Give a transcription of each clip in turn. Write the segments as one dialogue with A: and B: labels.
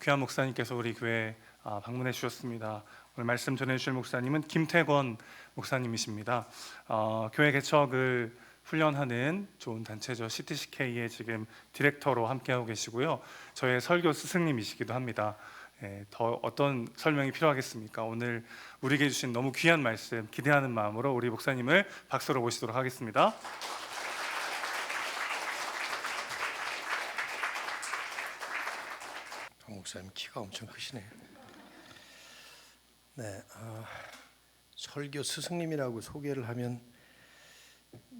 A: 귀한 목사님께서 우리 교회 방문해 주셨습니다. 오늘 말씀 전해주실 목사님은 김태권 목사님이십니다. 교회 개척을 훈련하는 좋은 단체죠. CTCK의 지금 디렉터로 함께하고 계시고요. 저의 설교 스승님이시기도 합니다. 더 어떤 설명이 필요하겠습니까? 오늘 우리에게 주신 너무 귀한 말씀 기대하는 마음으로 우리 목사님을 박수로 모시도록 하겠습니다.
B: 목사님 키가 엄청 크시네요. 네, 설교 스승님이라고 소개를 하면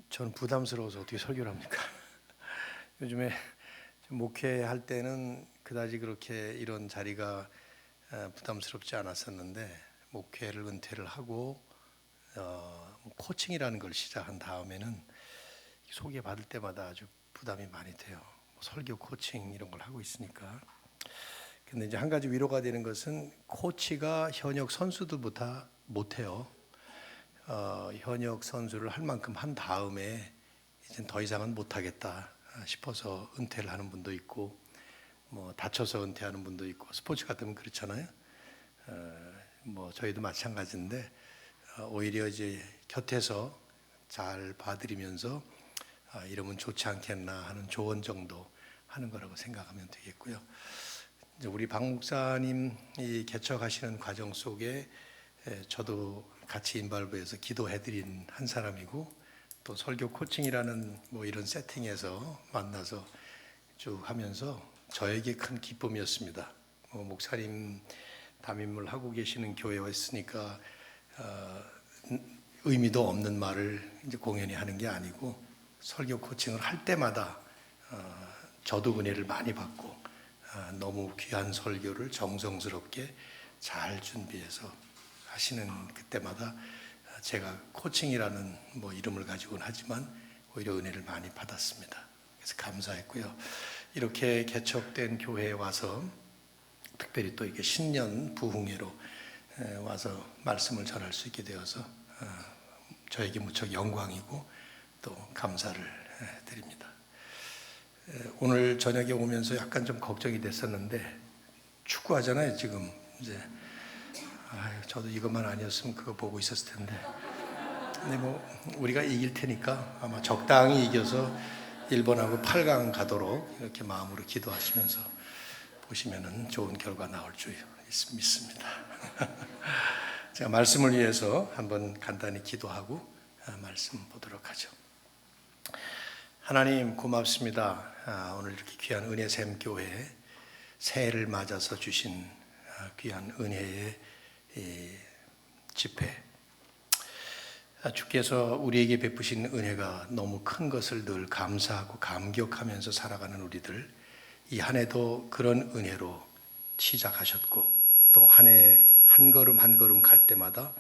B: 저는 부담스러워서 어떻게 설교를 합니까? 요즘에 목회할 때는 그다지 그렇게 이런 자리가 부담스럽지 않았었는데 목회를 은퇴를 하고 코칭이라는 걸 시작한 다음에는 소개받을 때마다 아주 부담이 많이 돼요. 설교 코칭 이런 걸 하고 있으니까. 근데 이제 한 가지 위로가 되는 것은 코치가 현역 선수들보다 못해요. 현역 선수를 할 만큼 한 다음에 이제 더 이상은 못하겠다 싶어서 은퇴를 하는 분도 있고, 뭐 다쳐서 은퇴하는 분도 있고, 스포츠 같으면 그렇잖아요. 저희도 마찬가지인데 오히려 이제 곁에서 잘 봐드리면서 이러면 좋지 않겠나 하는 조언 정도 하는 거라고 생각하면 되겠고요. 우리 박 목사님이 개척하시는 과정 속에 저도 같이 인발부에서 기도해드린 한 사람이고, 또 설교 코칭이라는 이런 세팅에서 만나서 쭉 하면서 저에게 큰 기쁨이었습니다. 목사님 담임을 하고 계시는 교회에 있으니까 의미도 없는 말을 이제 공연히 하는 게 아니고, 설교 코칭을 할 때마다 저도 은혜를 많이 받고 너무 귀한 설교를 정성스럽게 잘 준비해서 하시는 그때마다 제가 코칭이라는 이름을 가지고는 하지만 오히려 은혜를 많이 받았습니다. 그래서 감사했고요. 이렇게 개척된 교회에 와서 특별히 또 이게 신년 부흥회로 와서 말씀을 전할 수 있게 되어서 저에게 무척 영광이고 또 감사를 드립니다. 오늘 저녁에 오면서 약간 좀 걱정이 됐었는데, 축구하잖아요 지금 이제. 저도 이것만 아니었으면 그거 보고 있었을 텐데. 근데 우리가 이길 테니까 아마 적당히 이겨서 일본하고 8강 가도록 이렇게 마음으로 기도하시면서 보시면은 좋은 결과 나올 줄 믿습니다. 제가 말씀을 위해서 한번 간단히 기도하고 말씀 보도록 하죠. 하나님 고맙습니다. 오늘 이렇게 귀한 은혜샘 교회 새해를 맞아서 주신 귀한 은혜의 집회, 주께서 우리에게 베푸신 은혜가 너무 큰 것을 늘 감사하고 감격하면서 살아가는 우리들, 이 한 해도 그런 은혜로 시작하셨고 또 한 해 한 걸음 한 걸음 갈 때마다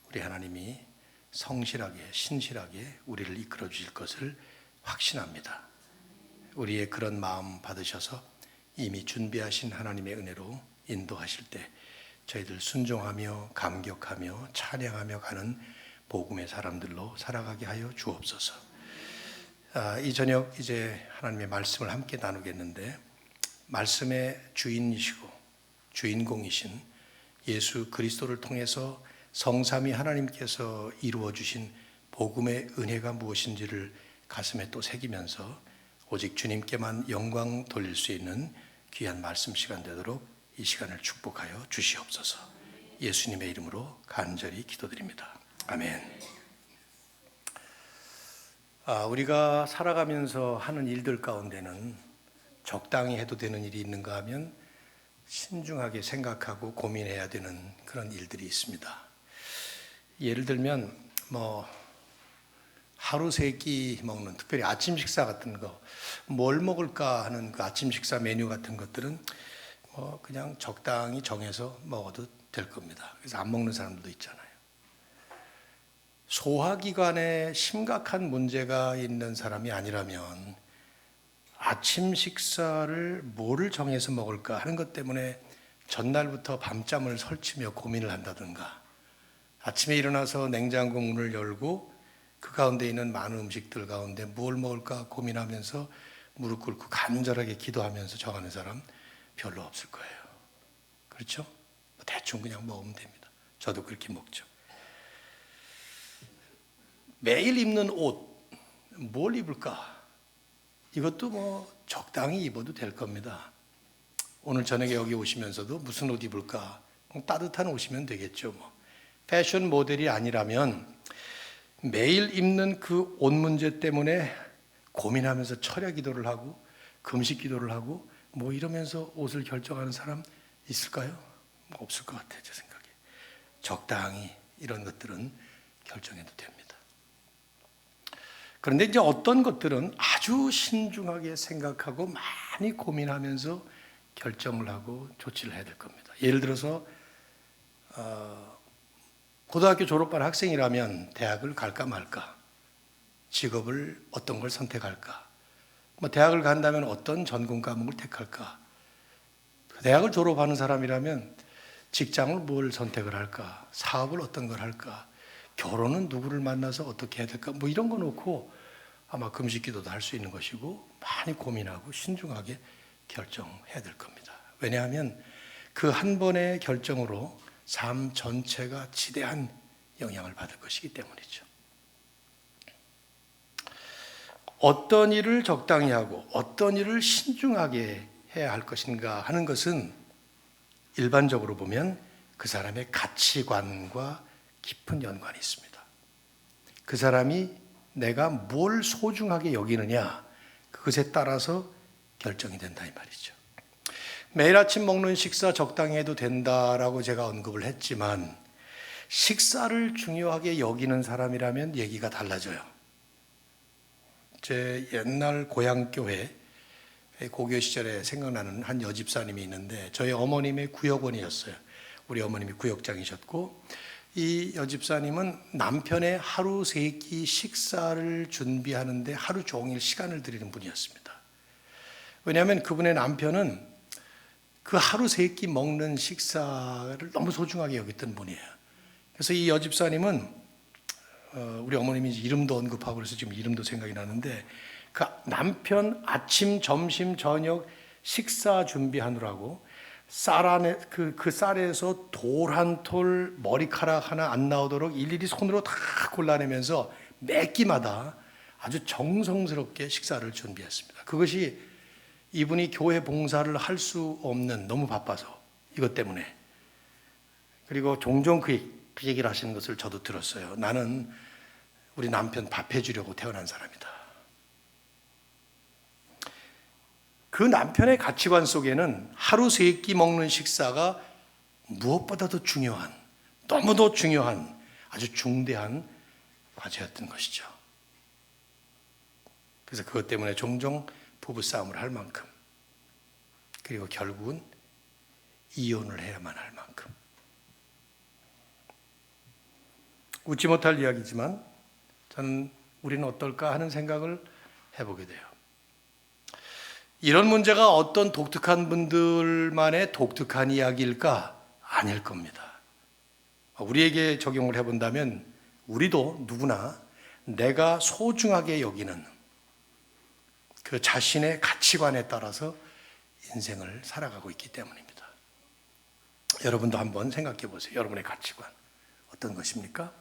B: 우리 하나님이 성실하게 신실하게 우리를 이끌어 주실 것을 확신합니다. 우리의 그런 마음 받으셔서 이미 준비하신 하나님의 은혜로 인도하실 때 저희들 순종하며 감격하며 찬양하며 가는 복음의 사람들로 살아가게 하여 주옵소서. 이 저녁 이제 하나님의 말씀을 함께 나누겠는데, 말씀의 주인이시고 주인공이신 예수 그리스도를 통해서 성삼위 하나님께서 이루어 주신 복음의 은혜가 무엇인지를 가슴에 또 새기면서 오직 주님께만 영광 돌릴 수 있는 귀한 말씀 시간 되도록 이 시간을 축복하여 주시옵소서. 예수님의 이름으로 간절히 기도드립니다. 아멘. 우리가 살아가면서 하는 일들 가운데는 적당히 해도 되는 일이 있는가 하면 신중하게 생각하고 고민해야 되는 그런 일들이 있습니다. 예를 들면 하루 세 끼 먹는, 특별히 아침 식사 같은 거, 뭘 먹을까 하는 그 아침 식사 메뉴 같은 것들은 그냥 적당히 정해서 먹어도 될 겁니다. 그래서 안 먹는 사람들도 있잖아요. 소화기관에 심각한 문제가 있는 사람이 아니라면 아침 식사를 뭐를 정해서 먹을까 하는 것 때문에 전날부터 밤잠을 설치며 고민을 한다든가, 아침에 일어나서 냉장고 문을 열고 그 가운데 있는 많은 음식들 가운데 뭘 먹을까 고민하면서 무릎 꿇고 간절하게 기도하면서 정하는 사람 별로 없을 거예요. 그렇죠? 대충 그냥 먹으면 됩니다. 저도 그렇게 먹죠. 매일 입는 옷, 뭘 입을까? 이것도 뭐 적당히 입어도 될 겁니다. 오늘 저녁에 여기 오시면서도 무슨 옷 입을까? 따뜻한 옷이면 되겠죠. 뭐. 패션 모델이 아니라면 매일 입는 그 옷 문제 때문에 고민하면서 철야 기도를 하고 금식 기도를 하고 뭐 이러면서 옷을 결정하는 사람 있을까요? 뭐 없을 것 같아요, 제 생각에. 적당히 이런 것들은 결정해도 됩니다. 그런데 이제 어떤 것들은 아주 신중하게 생각하고 많이 고민하면서 결정을 하고 조치를 해야 될 겁니다. 예를 들어서 고등학교 졸업한 학생이라면 대학을 갈까 말까, 직업을 어떤 걸 선택할까, 뭐 대학을 간다면 어떤 전공 과목을 택할까, 대학을 졸업하는 사람이라면 직장을 뭘 선택을 할까, 사업을 어떤 걸 할까, 결혼은 누구를 만나서 어떻게 해야 될까, 뭐 이런 거 놓고 아마 금식기도도 할 수 있는 것이고 많이 고민하고 신중하게 결정해야 될 겁니다. 왜냐하면 그 한 번의 결정으로 삶 전체가 지대한 영향을 받을 것이기 때문이죠. 어떤 일을 적당히 하고 어떤 일을 신중하게 해야 할 것인가 하는 것은 일반적으로 보면 그 사람의 가치관과 깊은 연관이 있습니다. 그 사람이 내가 뭘 소중하게 여기느냐, 그것에 따라서 결정이 된다 이 말이죠. 매일 아침 먹는 식사 적당히 해도 된다라고 제가 언급을 했지만 식사를 중요하게 여기는 사람이라면 얘기가 달라져요. 제 옛날 고향교회 고교 시절에 생각나는 한 여집사님이 있는데 저희 어머님의 구역원이었어요. 우리 어머님이 구역장이셨고 이 여집사님은 남편의 하루 세 끼 식사를 준비하는데 하루 종일 시간을 들이는 분이었습니다. 왜냐하면 그분의 남편은 그 하루 세 끼 먹는 식사를 너무 소중하게 여겼던 분이에요. 그래서 이 여집사님은 우리 어머님이 이름도 언급하고 그래서 지금 이름도 생각이 나는데 그 남편 아침, 점심, 저녁 식사 준비하느라고 쌀 안에 그 쌀에서 돌 한 톨 머리카락 하나 안 나오도록 일일이 손으로 다 골라내면서 매 끼마다 아주 정성스럽게 식사를 준비했습니다. 그것이 이분이 교회 봉사를 할 수 없는, 너무 바빠서 이것 때문에, 그리고 종종 그 얘기를 하시는 것을 저도 들었어요. 나는 우리 남편 밥 해주려고 태어난 사람이다. 그 남편의 가치관 속에는 하루 세 끼 먹는 식사가 무엇보다도 중요한, 너무도 중요한 아주 중대한 과제였던 것이죠. 그래서 그것 때문에 종종 부부싸움을 할 만큼, 그리고 결국은 이혼을 해야만 할 만큼. 웃지 못할 이야기지만 저는 우리는 어떨까 하는 생각을 해보게 돼요. 이런 문제가 어떤 독특한 분들만의 독특한 이야기일까? 아닐 겁니다. 우리에게 적용을 해본다면 우리도 누구나 내가 소중하게 여기는 그 자신의 가치관에 따라서 인생을 살아가고 있기 때문입니다. 여러분도 한번 생각해 보세요. 여러분의 가치관 어떤 것입니까?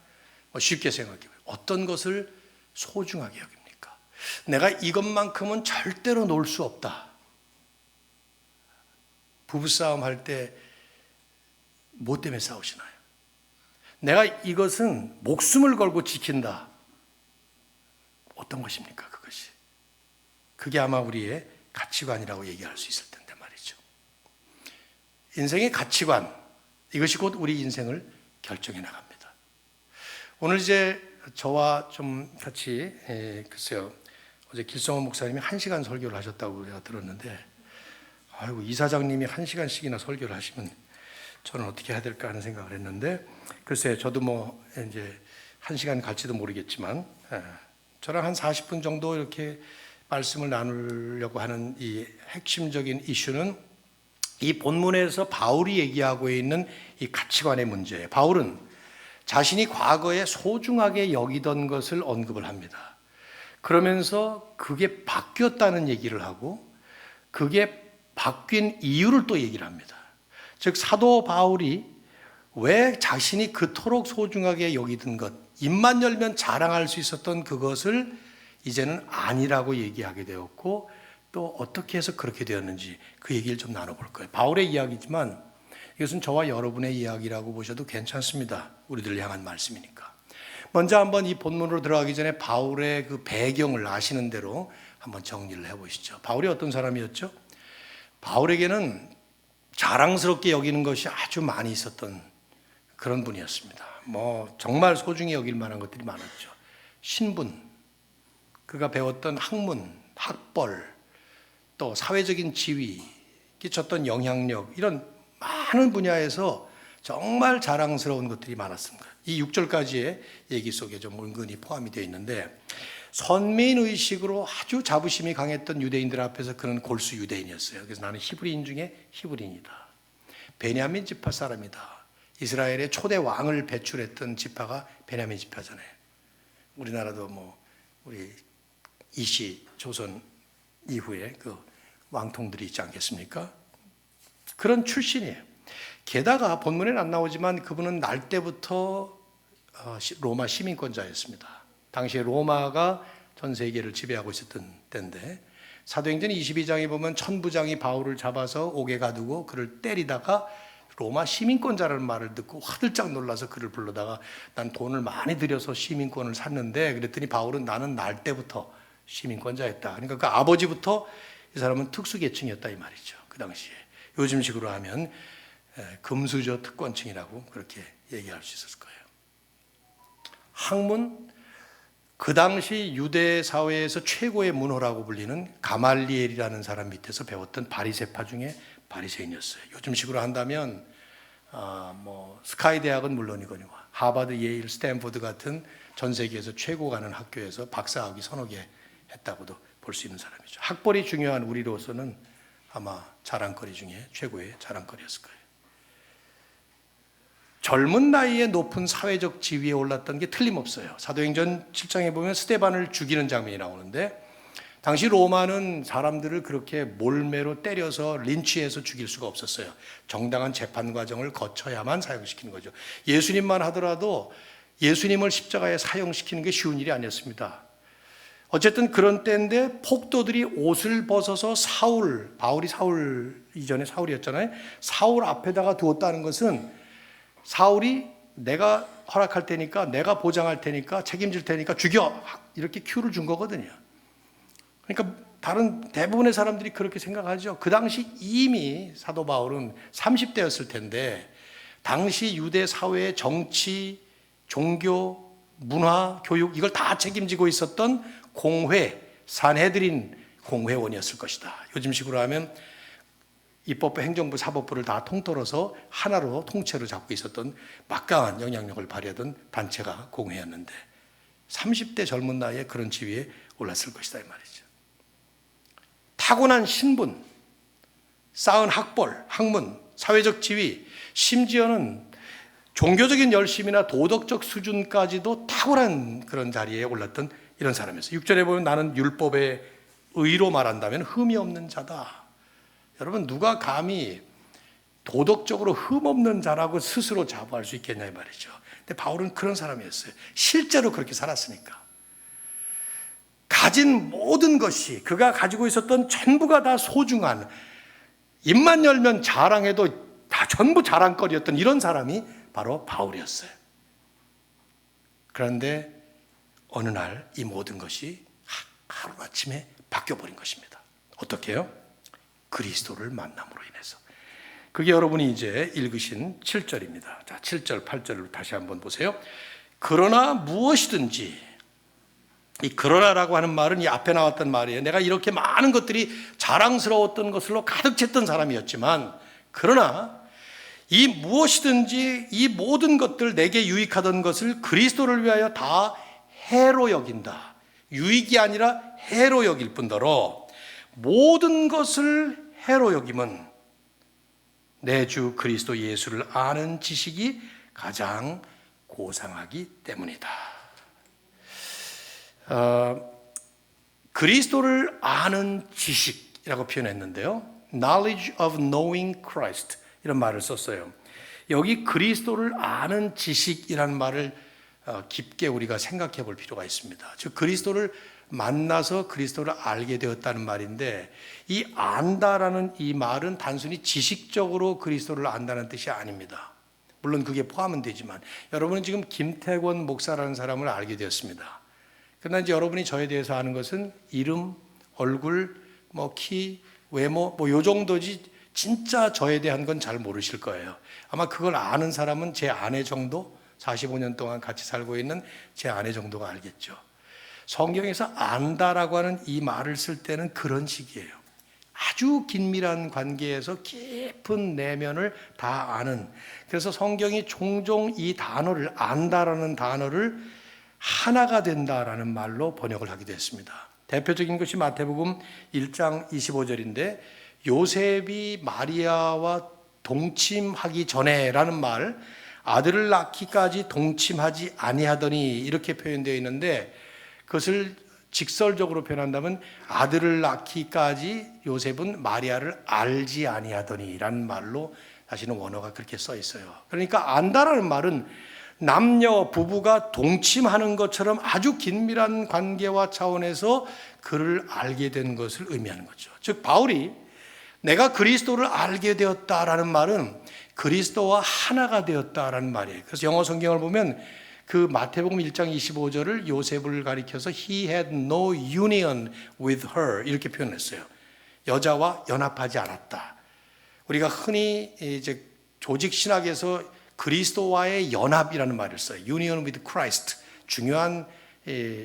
B: 쉽게 생각해 보세요. 어떤 것을 소중하게 여깁니까? 내가 이것만큼은 절대로 놓을 수 없다. 부부싸움 할 때 뭐 때문에 싸우시나요? 내가 이것은 목숨을 걸고 지킨다. 어떤 것입니까? 그것이. 그게 아마 우리의 가치관이라고 얘기할 수 있을 텐데 말이죠. 인생의 가치관, 이것이 곧 우리 인생을 결정해 나갑니다. 오늘 이제 저와 좀 같이 글쎄요, 어제 길성원 목사님이 1시간 설교를 하셨다고 제가 들었는데, 아이고 이사장님이 1시간씩이나 설교를 하시면 저는 어떻게 해야 될까 하는 생각을 했는데, 글쎄 저도 뭐 이제 1시간 갈지도 모르겠지만 저랑 한 40분 정도 이렇게 말씀을 나누려고 하는 이 핵심적인 이슈는 이 본문에서 바울이 얘기하고 있는 이 가치관의 문제예요. 바울은 자신이 과거에 소중하게 여기던 것을 언급을 합니다. 그러면서 그게 바뀌었다는 얘기를 하고 그게 바뀐 이유를 또 얘기를 합니다. 즉 사도 바울이 왜 자신이 그토록 소중하게 여기던 것, 입만 열면 자랑할 수 있었던 그것을 이제는 아니라고 얘기하게 되었고, 또 어떻게 해서 그렇게 되었는지 그 얘기를 좀 나눠볼 거예요. 바울의 이야기지만 이것은 저와 여러분의 이야기라고 보셔도 괜찮습니다. 우리들 향한 말씀이니까. 먼저 한번 이 본문으로 들어가기 전에 바울의 그 배경을 아시는 대로 한번 정리를 해보시죠. 바울이 어떤 사람이었죠? 바울에게는 자랑스럽게 여기는 것이 아주 많이 있었던 그런 분이었습니다. 정말 소중히 여길 만한 것들이 많았죠. 신분, 그가 배웠던 학문, 학벌, 또 사회적인 지위, 끼쳤던 영향력, 이런 많은 분야에서 정말 자랑스러운 것들이 많았습니다. 이 6절까지의 얘기 속에 좀 은근히 포함이 되어 있는데, 선민의식으로 아주 자부심이 강했던 유대인들 앞에서 그는 골수 유대인이었어요. 그래서 나는 히브리인 중에 히브리인이다. 베냐민 지파 사람이다. 이스라엘의 초대 왕을 배출했던 지파가 베냐민 지파잖아요. 우리나라도 우리 이시 조선 이후에 그 왕통들이 있지 않겠습니까? 그런 출신이에요. 게다가 본문에는 안 나오지만 그분은 날 때부터 로마 시민권자였습니다. 당시에 로마가 전 세계를 지배하고 있었던 때인데, 사도행전 22장에 보면 천부장이 바울을 잡아서 옥에 가두고 그를 때리다가 로마 시민권자라는 말을 듣고 화들짝 놀라서 그를 불러다가 난 돈을 많이 들여서 시민권을 샀는데, 그랬더니 바울은 나는 날 때부터 시민권자였다. 그러니까 그 아버지부터 이 사람은 특수계층이었다 이 말이죠. 그 당시에 요즘식으로 하면 금수저 특권층이라고 그렇게 얘기할 수 있었을 거예요. 학문, 그 당시 유대 사회에서 최고의 문호라고 불리는 가말리엘이라는 사람 밑에서 배웠던 바리새파 중에 바리새인이었어요. 요즘식으로 한다면 스카이 대학은 물론이거니와 하버드, 예일, 스탠포드 같은 전 세계에서 최고 가는 학교에서 박사학위 서너 개 했다고도 볼 수 있는 사람이죠. 학벌이 중요한 우리로서는 아마 자랑거리 중에 최고의 자랑거리였을 거예요. 젊은 나이에 높은 사회적 지위에 올랐던 게 틀림없어요. 사도행전 7장에 보면 스데반을 죽이는 장면이 나오는데, 당시 로마는 사람들을 그렇게 몰매로 때려서 린치해서 죽일 수가 없었어요. 정당한 재판 과정을 거쳐야만 사형시키는 거죠. 예수님만 하더라도 예수님을 십자가에 사형시키는 게 쉬운 일이 아니었습니다. 어쨌든 그런 때인데 폭도들이 옷을 벗어서 바울이 사울 이전에 사울이었잖아요. 사울 앞에다가 두었다는 것은 사울이 내가 허락할 테니까, 내가 보장할 테니까, 책임질 테니까 죽여, 이렇게 큐를 준 거거든요. 그러니까 다른 대부분의 사람들이 그렇게 생각하죠. 그 당시 이미 사도 바울은 30대였을 텐데, 당시 유대 사회의 정치, 종교, 문화, 교육, 이걸 다 책임지고 있었던 공회, 산헤드린 공회원이었을 것이다. 요즘식으로 하면 입법부, 행정부, 사법부를 다 통틀어서 하나로 통째로 잡고 있었던 막강한 영향력을 발휘하던 단체가 공회였는데, 30대 젊은 나이에 그런 지위에 올랐을 것이다 이 말이죠. 타고난 신분, 쌓은 학벌, 학문, 사회적 지위, 심지어는 종교적인 열심이나 도덕적 수준까지도 탁월한 그런 자리에 올랐던 이런 사람이었어요. 6절에 보면 나는 율법의 의로 말한다면 흠이 없는 자다. 여러분, 누가 감히 도덕적으로 흠 없는 자라고 스스로 자부할 수 있겠냐 이 말이죠. 근데 바울은 그런 사람이었어요. 실제로 그렇게 살았으니까. 가진 모든 것이, 그가 가지고 있었던 전부가 다 소중한, 입만 열면 자랑해도 다 전부 자랑거리였던 이런 사람이 바로 바울이었어요. 그런데 어느 날 이 모든 것이 하루아침에 바뀌어버린 것입니다. 어떻게 해요? 그리스도를 만남으로 인해서. 그게 여러분이 이제 읽으신 7절입니다. 자, 7절, 8절을 다시 한번 보세요. 그러나 무엇이든지, 이 그러나라고 하는 말은 이 앞에 나왔던 말이에요. 내가 이렇게 많은 것들이 자랑스러웠던 것으로 가득 찼던 사람이었지만, 그러나 이 무엇이든지 이 모든 것들, 내게 유익하던 것을 그리스도를 위하여 다 해로 여긴다. 유익이 아니라 해로 여길 뿐더러 모든 것을 해로 여김은 내 주 그리스도 예수를 아는 지식이 가장 고상하기 때문이다. 그리스도를 아는 지식이라고 표현했는데요. Knowledge of knowing Christ, 이런 말을 썼어요. 여기 그리스도를 아는 지식이라는 말을 깊게 우리가 생각해 볼 필요가 있습니다. 즉 그리스도를 만나서 그리스도를 알게 되었다는 말인데, 이 안다라는 이 말은 단순히 지식적으로 그리스도를 안다는 뜻이 아닙니다. 물론 그게 포함은 되지만, 여러분은 지금 김태권 목사라는 사람을 알게 되었습니다. 그러나 이제 여러분이 저에 대해서 아는 것은 이름, 얼굴, 키, 외모 요 정도지, 진짜 저에 대한 건 잘 모르실 거예요. 아마 그걸 아는 사람은 제 아내 정도, 45년 동안 같이 살고 있는 제 아내 정도가 알겠죠. 성경에서 안다라고 하는 이 말을 쓸 때는 그런 식이에요. 아주 긴밀한 관계에서 깊은 내면을 다 아는. 그래서 성경이 종종 이 단어를, 안다라는 단어를 하나가 된다라는 말로 번역을 하기도 했습니다. 대표적인 것이 마태복음 1장 25절인데, 요셉이 마리아와 동침하기 전에라는 말, 아들을 낳기까지 동침하지 아니하더니 이렇게 표현되어 있는데, 그것을 직설적으로 표현한다면 아들을 낳기까지 요셉은 마리아를 알지 아니하더니라는 말로 사실은 원어가 그렇게 써 있어요. 그러니까 안다라는 말은 남녀 부부가 동침하는 것처럼 아주 긴밀한 관계와 차원에서 그를 알게 된 것을 의미하는 거죠. 즉 바울이 내가 그리스도를 알게 되었다라는 말은 그리스도와 하나가 되었다라는 말이에요. 그래서 영어 성경을 보면 그 마태복음 1장 25절을 요셉을 가리켜서 He had no union with her 이렇게 표현했어요. 여자와 연합하지 않았다. 우리가 흔히 이제 조직 신학에서 그리스도와의 연합이라는 말을 써요. Union with Christ. 중요한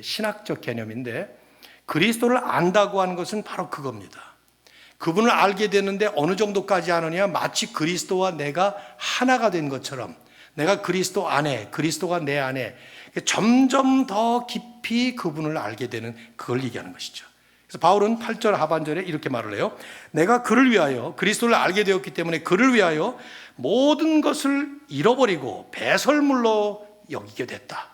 B: 신학적 개념인데, 그리스도를 안다고 하는 것은 바로 그겁니다. 그분을 알게 되는데 어느 정도까지 아느냐, 마치 그리스도와 내가 하나가 된 것처럼, 내가 그리스도 안에, 그리스도가 내 안에 점점 더 깊이 그분을 알게 되는, 그걸 얘기하는 것이죠. 그래서 바울은 8절 하반절에 이렇게 말을 해요. 내가 그를 위하여, 그리스도를 알게 되었기 때문에 그를 위하여 모든 것을 잃어버리고 배설물로 여기게 됐다.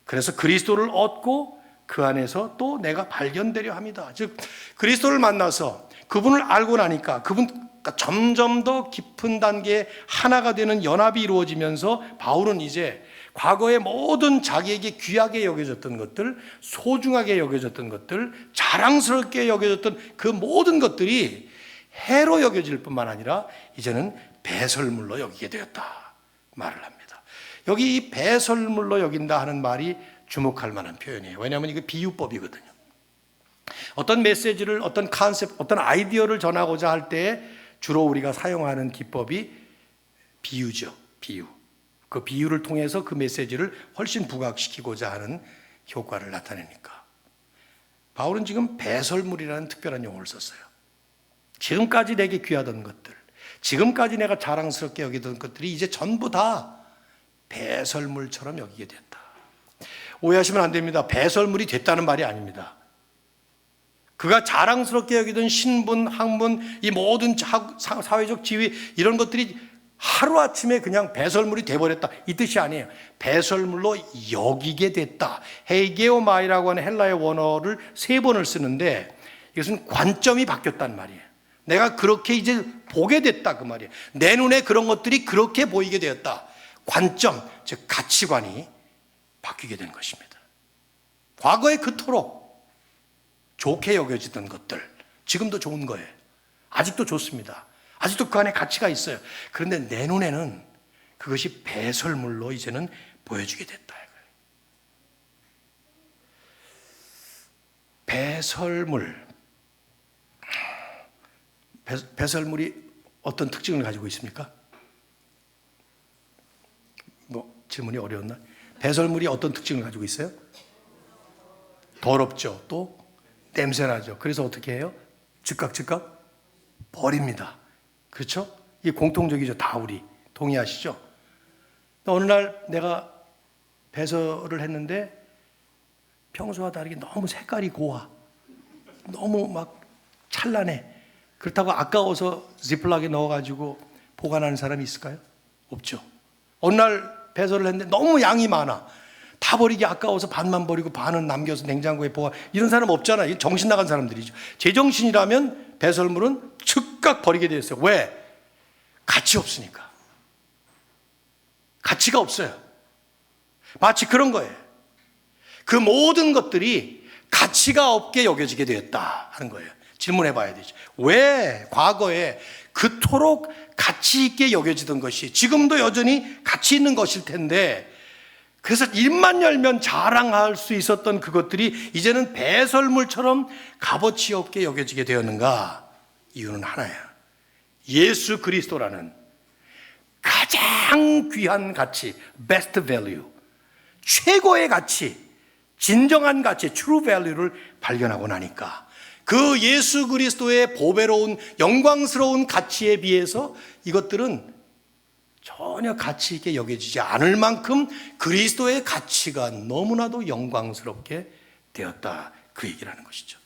B: 그래서 그리스도를 얻고 그 안에서 또 내가 발견되려 합니다. 즉 그리스도를 만나서 그분을 알고 나니까 그분과 점점 더 깊은 단계에 하나가 되는 연합이 이루어지면서 바울은 이제 과거의 모든 자기에게 귀하게 여겨졌던 것들, 소중하게 여겨졌던 것들, 자랑스럽게 여겨졌던 그 모든 것들이 해로 여겨질 뿐만 아니라 이제는 배설물로 여기게 되었다 말을 합니다. 여기 이 배설물로 여긴다 하는 말이 주목할 만한 표현이에요. 왜냐하면 이거 비유법이거든요. 어떤 메시지를, 어떤 컨셉, 어떤 아이디어를 전하고자 할 때 주로 우리가 사용하는 기법이 비유죠. 비유. 그 비유를 통해서 그 메시지를 훨씬 부각시키고자 하는 효과를 나타내니까. 바울은 지금 배설물이라는 특별한 용어를 썼어요. 지금까지 내게 귀하던 것들, 지금까지 내가 자랑스럽게 여기던 것들이 이제 전부 다 배설물처럼 여기게 됐다. 오해하시면 안 됩니다. 배설물이 됐다는 말이 아닙니다. 그가 자랑스럽게 여기던 신분, 학문, 이 모든 사회적 지위, 이런 것들이 하루아침에 그냥 배설물이 돼버렸다, 이 뜻이 아니에요. 배설물로 여기게 됐다. 헤이게오마이라고 하는 헬라의 원어를 3번을 쓰는데, 이것은 관점이 바뀌었단 말이에요. 내가 그렇게 이제 보게 됐다, 그 말이에요. 내 눈에 그런 것들이 그렇게 보이게 되었다. 관점, 즉 가치관이 바뀌게 된 것입니다. 과거에 그토록 좋게 여겨지던 것들, 지금도 좋은 거예요. 아직도 좋습니다. 아직도 그 안에 가치가 있어요. 그런데 내 눈에는 그것이 배설물로 이제는 보여지게 됐다. 배설물. 배설물이 어떤 특징을 가지고 있습니까? 질문이 어려웠나? 배설물이 어떤 특징을 가지고 있어요? 더럽죠. 또 냄새나죠. 그래서 어떻게 해요? 즉각 버립니다. 그렇죠? 이게 공통적이죠. 다 우리 동의하시죠? 어느 날 내가 배설을 했는데 평소와 다르게 너무 색깔이 고와, 너무 막 찬란해. 그렇다고 아까워서 지플락에 넣어가지고 보관하는 사람이 있을까요? 없죠. 어느 날 배설을 했는데 너무 양이 많아, 다 버리기 아까워서 반만 버리고 반은 남겨서 냉장고에 보관, 이런 사람 없잖아요. 정신 나간 사람들이죠. 제정신이라면 배설물은 즉각 버리게 되어 있어요. 왜? 가치 없으니까. 가치가 없어요. 마치 그런 거예요. 그 모든 것들이 가치가 없게 여겨지게 되었다 하는 거예요. 질문해 봐야 되죠. 왜 과거에 그토록 가치 있게 여겨지던 것이 지금도 여전히 가치 있는 것일 텐데, 그래서 입만 열면 자랑할 수 있었던 그것들이 이제는 배설물처럼 값어치 없게 여겨지게 되었는가? 이유는 하나야. 예수 그리스도라는 가장 귀한 가치, best value, 최고의 가치, 진정한 가치, true value를 발견하고 나니까 그 예수 그리스도의 보배로운 영광스러운 가치에 비해서 이것들은 전혀 가치 있게 여겨지지 않을 만큼 그리스도의 가치가 너무나도 영광스럽게 되었다, 그 얘기를 하는 것이죠.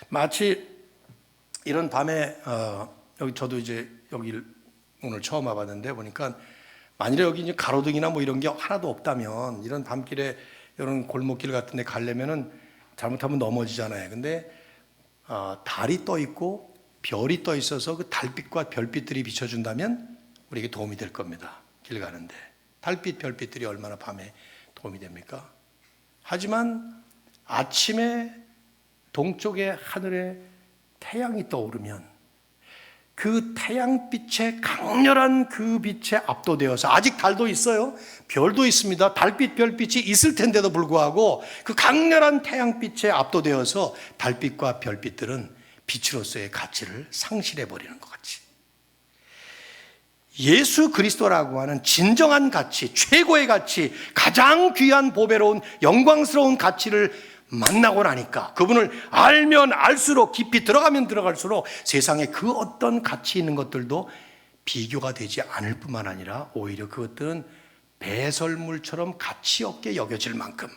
B: 마치 이런 밤에 여기 저도 이제 여기를 오늘 처음 와봤는데 보니까 만일에 여기 이제 가로등이나 뭐 이런 게 하나도 없다면 이런 밤길에 이런 골목길 같은 데 가려면은 잘못하면 넘어지잖아요. 근데 달이 떠 있고 별이 떠 있어서 그 달빛과 별빛들이 비춰준다면 우리에게 도움이 될 겁니다. 길 가는데 달빛, 별빛들이 얼마나 밤에 도움이 됩니까? 하지만 아침에 동쪽의 하늘에 태양이 떠오르면 그 태양빛의 강렬한 그 빛에 압도되어서, 아직 달도 있어요, 별도 있습니다, 달빛, 별빛이 있을 텐데도 불구하고 그 강렬한 태양빛에 압도되어서 달빛과 별빛들은 빛으로서의 가치를 상실해 버리는 것 같이, 예수 그리스도라고 하는 진정한 가치, 최고의 가치, 가장 귀한 보배로운 영광스러운 가치를 만나고 나니까, 그분을 알면 알수록, 깊이 들어가면 들어갈수록 세상에 그 어떤 가치 있는 것들도 비교가 되지 않을 뿐만 아니라 오히려 그것들은 배설물처럼 가치 없게 여겨질 만큼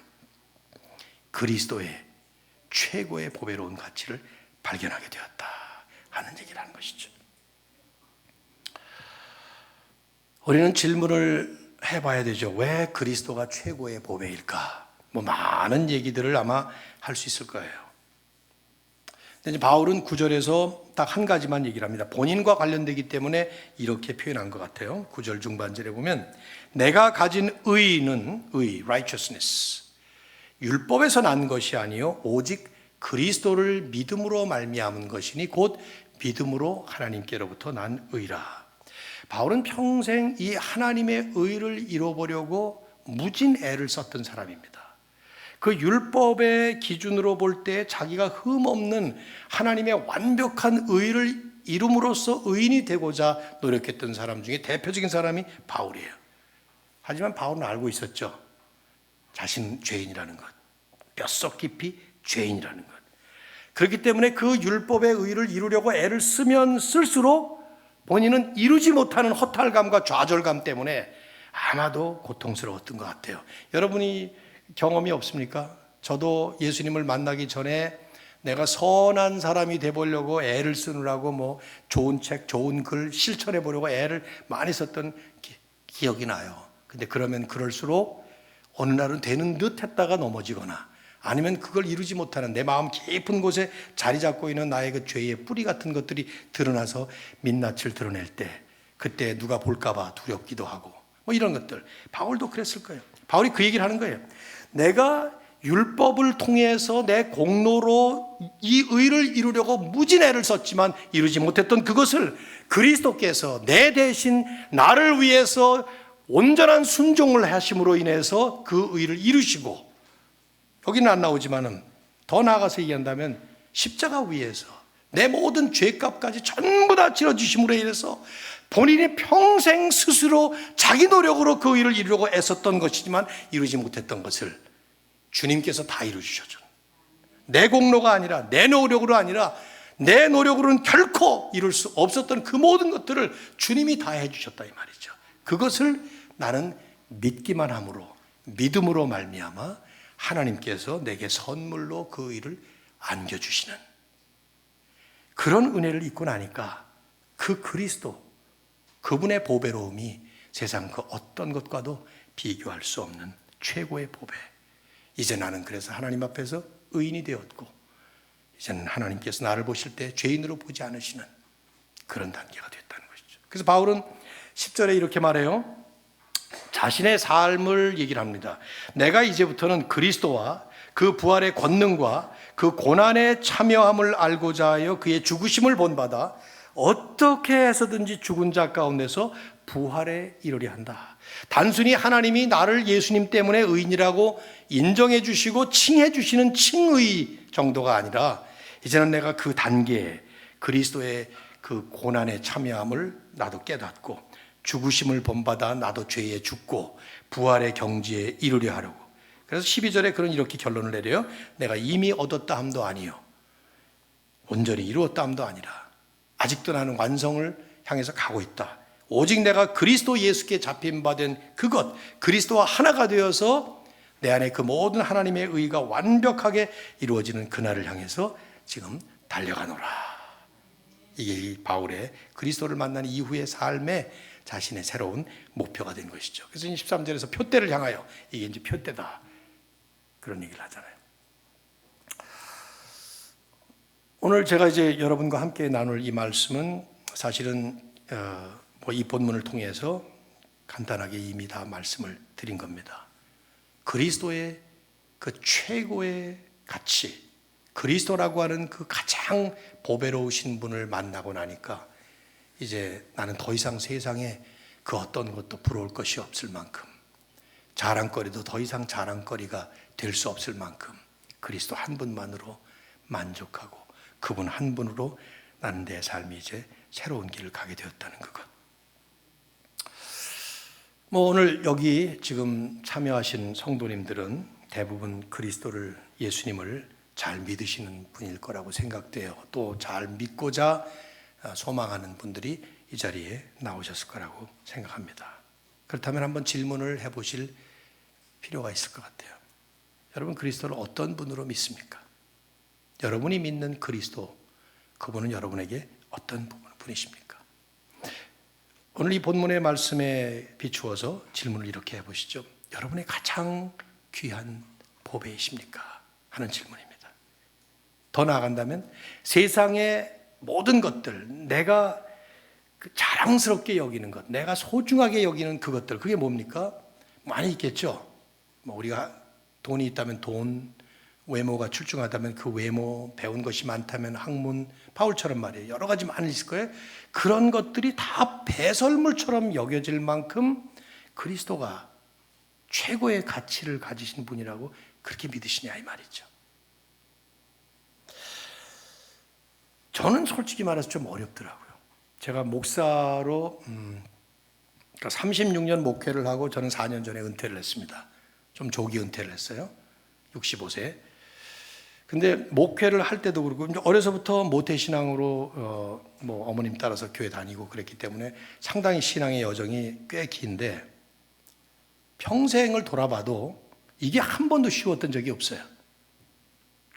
B: 그리스도의 최고의 보배로운 가치를 발견하게 되었다 하는 얘기를 하는 것이죠. 우리는 질문을 해봐야 되죠. 왜 그리스도가 최고의 보배일까? 뭐 많은 얘기들을 아마 할 수 있을 거예요. 근데 바울은 9절에서 딱 한 가지만 얘기를 합니다. 본인과 관련되기 때문에 이렇게 표현한 것 같아요. 9절 중반절에 보면 내가 가진 의는 righteousness, 율법에서 난 것이 아니요 오직 그리스도를 믿음으로 말미암은 것이니 곧 믿음으로 하나님께로부터 난 의라. 바울은 평생 이 하나님의 의를 이뤄보려고 무진 애를 썼던 사람입니다. 그 율법의 기준으로 볼 때 자기가 흠없는 하나님의 완벽한 의를 이룸으로써 의인이 되고자 노력했던 사람 중에 대표적인 사람이 바울이에요. 하지만 바울은 알고 있었죠. 자신 죄인이라는 것, 뼛속 깊이 죄인이라는 것. 그렇기 때문에 그 율법의 의를 이루려고 애를 쓰면 쓸수록 본인은 이루지 못하는 허탈감과 좌절감 때문에 아마도 고통스러웠던 것 같아요. 여러분이 경험이 없습니까? 저도 예수님을 만나기 전에 내가 선한 사람이 되보려고 애를 쓰느라고 뭐 좋은 책, 좋은 글 실천해 보려고 애를 많이 썼던 기억이 나요. 근데 그러면 그럴수록 어느 날은 되는 듯 했다가 넘어지거나 아니면 그걸 이루지 못하는 내 마음 깊은 곳에 자리 잡고 있는 나의 그 죄의 뿌리 같은 것들이 드러나서 민낯을 드러낼 때 그때 누가 볼까 봐 두렵기도 하고 뭐 이런 것들. 바울도 그랬을 거예요. 바울이 그 얘기를 하는 거예요. 내가 율법을 통해서 내 공로로 이 의를 이루려고 무진 애를 썼지만 이루지 못했던 그것을 그리스도께서 내 대신 나를 위해서 온전한 순종을 하심으로 인해서 그 의를 이루시고, 여기는 안 나오지만은 더 나아가서 얘기한다면 십자가 위에서 내 모든 죄값까지 전부 다 치러주심으로 인해서 본인이 평생 스스로 자기 노력으로 그 의를 이루려고 애썼던 것이지만 이루지 못했던 것을 주님께서 다 이루주셨죠. 내 공로가 아니라, 내 노력으로 아니라, 내 노력으로는 결코 이룰 수 없었던 그 모든 것들을 주님이 다 해주셨다 이 말이죠. 그것을 나는 믿기만 함으로, 믿음으로 말미암아 하나님께서 내게 선물로 그 의를 안겨주시는 그런 은혜를 입고 나니까 그 그리스도, 그분의 보배로움이 세상 그 어떤 것과도 비교할 수 없는 최고의 보배. 이제 나는 그래서 하나님 앞에서 의인이 되었고, 이제는 하나님께서 나를 보실 때 죄인으로 보지 않으시는 그런 단계가 됐다는 것이죠. 그래서 바울은 10절에 이렇게 말해요. 자신의 삶을 얘기를 합니다. 내가 이제부터는 그리스도와 그 부활의 권능과 그 고난에 참여함을 알고자 하여 그의 죽으심을 본받아 어떻게 해서든지 죽은 자 가운데서 부활에 이르려 한다. 단순히 하나님이 나를 예수님 때문에 의인이라고 인정해 주시고 칭해 주시는 칭의 정도가 아니라 이제는 내가 그 단계에 그리스도의 그 고난에 참여함을 나도 깨닫고 죽으심을 본받아 나도 죄에 죽고 부활의 경지에 이르려 하려고. 그래서 12절에 그런 이렇게 결론을 내려요. 내가 이미 얻었다 함도 아니요 온전히 이루었다 함도 아니라 아직도 나는 완성을 향해서 가고 있다. 오직 내가 그리스도 예수께 잡힌 바 된 그것, 그리스도와 하나가 되어서 내 안에 그 모든 하나님의 의가 완벽하게 이루어지는 그날을 향해서 지금 달려가노라. 이게 바울의 그리스도를 만난 이후의 삶의 자신의 새로운 목표가 된 것이죠. 그래서 13절에서 표대를 향하여 이게 이제 표대다. 그런 얘기를 하잖아요. 오늘 제가 이제 여러분과 함께 나눌 이 말씀은 사실은 이 본문을 통해서 간단하게 이미 다 말씀을 드린 겁니다. 그리스도의 그 최고의 가치, 그리스도라고 하는 그 가장 보배로우신 분을 만나고 나니까 이제 나는 더 이상 세상에 그 어떤 것도 부러울 것이 없을 만큼, 자랑거리도 더 이상 자랑거리가 될 수 없을 만큼 그리스도 한 분만으로 만족하고 그분 한 분으로 나는 내 삶이 이제 새로운 길을 가게 되었다는 그것. 오늘 여기 지금 참여하신 성도님들은 대부분 그리스도를, 예수님을 잘 믿으시는 분일 거라고 생각돼요. 또 잘 믿고자 소망하는 분들이 이 자리에 나오셨을 거라고 생각합니다. 그렇다면 한번 질문을 해보실 필요가 있을 것 같아요. 여러분, 그리스도를 어떤 분으로 믿습니까? 여러분이 믿는 그리스도, 그분은 여러분에게 어떤 분이십니까? 오늘 이 본문의 말씀에 비추어서 질문을 이렇게 해보시죠. 여러분의 가장 귀한 보배이십니까? 하는 질문입니다. 더 나아간다면 세상의 모든 것들, 내가 자랑스럽게 여기는 것, 내가 소중하게 여기는 그것들, 그게 뭡니까? 많이 있겠죠. 우리가 돈이 있다면 돈, 외모가 출중하다면 그 외모, 배운 것이 많다면 학문, 바울처럼 말이에요. 여러 가지 많이 있을 거예요. 그런 것들이 다 배설물처럼 여겨질 만큼 그리스도가 최고의 가치를 가지신 분이라고 그렇게 믿으시냐 이 말이죠. 저는 솔직히 말해서 좀 어렵더라고요. 제가 목사로 36년 목회를 하고 저는 4년 전에 은퇴를 했습니다. 좀 조기 은퇴를 했어요. 65세. 근데 목회를 할 때도 그렇고 어려서부터 모태신앙으로 어머님 따라서 교회 다니고 그랬기 때문에 상당히 신앙의 여정이 꽤 긴데 평생을 돌아봐도 이게 한 번도 쉬웠던 적이 없어요.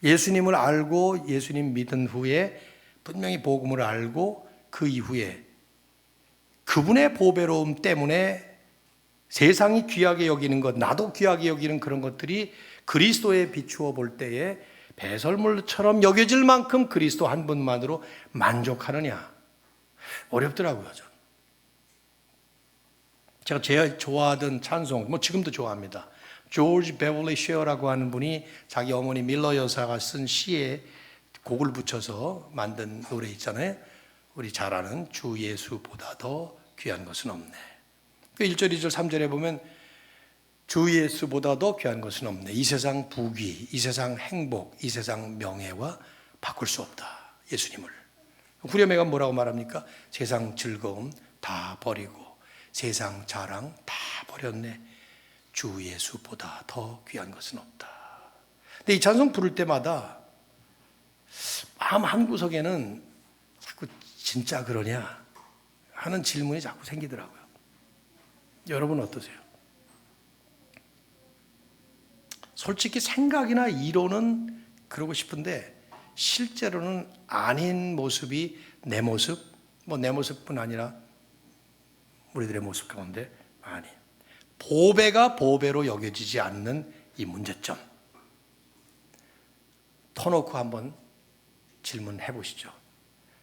B: 예수님을 알고 예수님 믿은 후에 분명히 복음을 알고 그 이후에 그분의 보배로움 때문에 세상이 귀하게 여기는 것, 나도 귀하게 여기는 그런 것들이 그리스도에 비추어 볼 때에 배설물처럼 여겨질 만큼 그리스도 한 분만으로 만족하느냐? 어렵더라고요, 저는. 제가 제일 좋아하던 찬송, 지금도 좋아합니다. 조지 베벌리 쉐어라고 하는 분이 자기 어머니 밀러 여사가 쓴 시에 곡을 붙여서 만든 노래 있잖아요. 우리 잘 아는 주 예수보다 더 귀한 것은 없네. 1절, 2절, 3절에 보면 주 예수보다 더 귀한 것은 없네. 이 세상 부귀, 이 세상 행복, 이 세상 명예와 바꿀 수 없다. 예수님을. 후렴에가 뭐라고 말합니까? 세상 즐거움 다 버리고 세상 자랑 다 버렸네. 주 예수보다 더 귀한 것은 없다. 근데 이 찬송 부를 때마다 마음 한구석에는 자꾸 진짜 그러냐 하는 질문이 자꾸 생기더라고요. 여러분 어떠세요? 솔직히 생각이나 이론은 그러고 싶은데 실제로는 아닌 모습이 내 모습, 내 모습뿐 아니라 우리들의 모습 가운데 많이 보배가 보배로 여겨지지 않는 이 문제점 터놓고 한번 질문해 보시죠.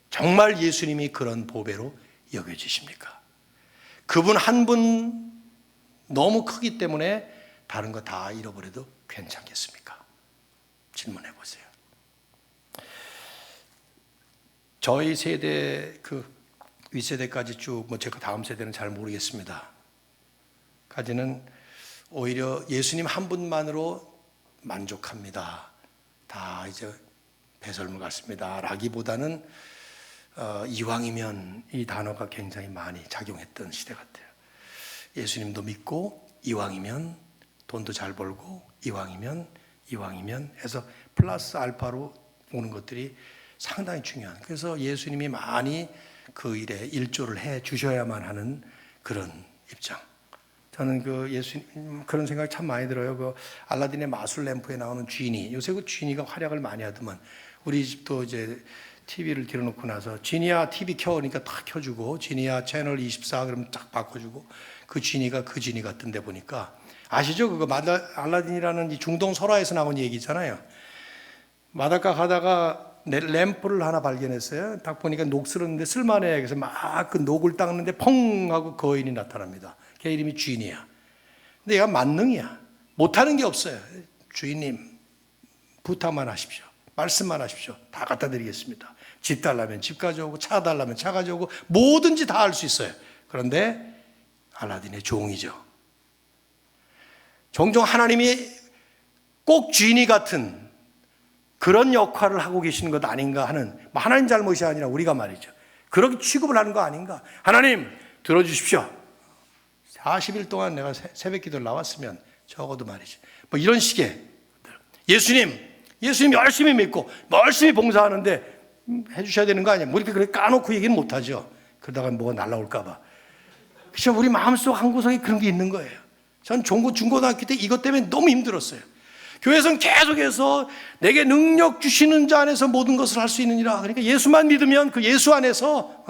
B: 정말 예수님이 그런 보배로 여겨지십니까? 그분 한 분 너무 크기 때문에 다른 거 다 잃어버려도 괜찮겠습니까? 질문해 보세요. 저희 세대 그 윗세대까지 쭉 뭐 제가 다음 세대는 잘 모르겠습니다. 까지는 오히려 예수님 한 분만으로 만족합니다. 다 이제 배설물 같습니다. 라기보다는 이왕이면 이 단어가 굉장히 많이 작용했던 시대 같아요. 예수님도 믿고 이왕이면 돈도 잘 벌고 이왕이면 해서 플러스 알파로 오는 것들이 상당히 중요한. 그래서 예수님이 많이 그 일에 일조를 해 주셔야만 하는 그런 입장. 저는 그 예수님 그런 생각이 참 많이 들어요. 그 알라딘의 마술 램프에 나오는 쥐니. 요새 그 쥐니가 활약을 많이 하더만. 우리 집도 이제 TV를 들여놓고 나서 지니야 TV 켜니까 다 켜주고 지니야 채널 24 그러면 딱 바꿔주고 그 지니가 그 지니 같은데 보니까 아시죠? 그거 알라딘이라는 이 중동 설화에서 나온 얘기잖아요. 바닷가 가다가 램프를 하나 발견했어요. 딱 보니까 녹슬었는데 쓸만해. 그래서 막 그 녹을 닦는데 펑 하고 거인이 나타납니다. 걔 이름이 주인이야. 근데 얘가 만능이야. 못하는 게 없어요. 주인님 부탁만 하십시오. 말씀만 하십시오. 다 갖다 드리겠습니다. 집 달라면 집 가져오고 차 달라면 차 가져오고 뭐든지 다 할 수 있어요. 그런데 알라딘의 종이죠. 종종 하나님이 꼭 주인이 같은 그런 역할을 하고 계시는 것 아닌가 하는, 하나님 잘못이 아니라 우리가 말이죠. 그렇게 취급을 하는 거 아닌가. 하나님 들어주십시오. 40일 동안 내가 새벽 기도를 나왔으면 적어도 말이지. 뭐 이런 식의 예수님 열심히 믿고 열심히 봉사하는데 해주셔야 되는 거 아니야. 뭐 이렇게 그렇게 까놓고 얘기는 못하죠. 그러다가 뭐가 날라올까 봐. 그렇죠. 우리 마음속 한 구석에 그런 게 있는 거예요. 전 중고등학교 때 이것 때문에 너무 힘들었어요. 교회에서는 계속해서 내게 능력 주시는 자 안에서 모든 것을 할 수 있느니라. 그러니까 예수만 믿으면 그 예수 안에서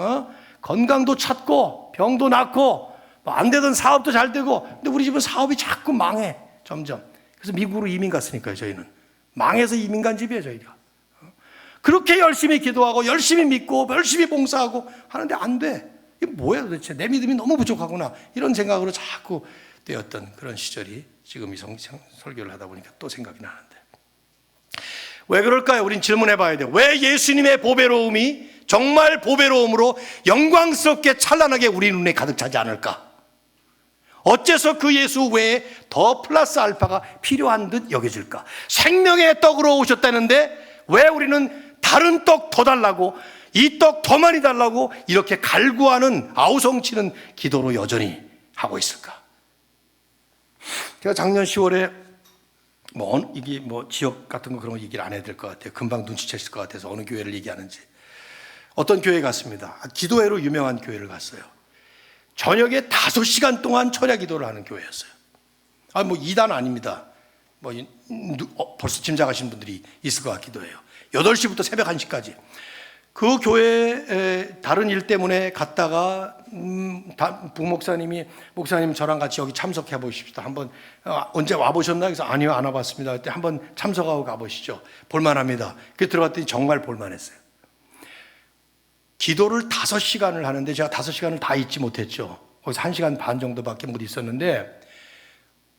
B: 건강도 찾고 병도 낫고 안 되던 사업도 잘 되고. 근데 우리 집은 사업이 자꾸 망해 점점. 그래서 미국으로 이민 갔으니까요. 저희는 망해서 이민 간 집이에요. 저희가 그렇게 열심히 기도하고 열심히 믿고 열심히 봉사하고 하는데 안 돼. 이게 뭐야 도대체. 내 믿음이 너무 부족하구나. 이런 생각으로 자꾸 되었던 그런 시절이 지금 이 설교를 하다 보니까 또 생각이 나는데, 왜 그럴까요? 우린 질문해 봐야 돼요. 왜 예수님의 보배로움이 정말 보배로움으로 영광스럽게 찬란하게 우리 눈에 가득 차지 않을까? 어째서 그 예수 외에 더 플러스 알파가 필요한 듯 여겨질까? 생명의 떡으로 오셨다는데 왜 우리는 다른 떡 더 달라고, 이 떡 더 많이 달라고 이렇게 갈구하는 아우성치는 기도로 여전히 하고 있을까? 제가 작년 10월에 이게 지역 같은 거 그런 거 얘기를 안 해야 될 것 같아요. 금방 눈치챘을 것 같아서 어느 교회를 얘기하는지. 어떤 교회에 갔습니다. 기도회로 유명한 교회를 갔어요. 저녁에 5시간 동안 철야 기도를 하는 교회였어요. 2단 아닙니다. 벌써 짐작하신 분들이 있을 것 같기도 해요. 8시부터 새벽 1시까지. 그 교회에 다른 일 때문에 갔다가 부목사님이 목사님 저랑 같이 여기 참석해 보십시다. 한번 언제 와보셨나? 그래서 아니요 안 와봤습니다. 그때 한번 참석하고 가보시죠. 볼만합니다. 그래서 들어갔더니 정말 볼만했어요. 기도를 5시간을 하는데 제가 5시간을 다 있지 못했죠. 거기서 1시간 반 정도밖에 못 있었는데,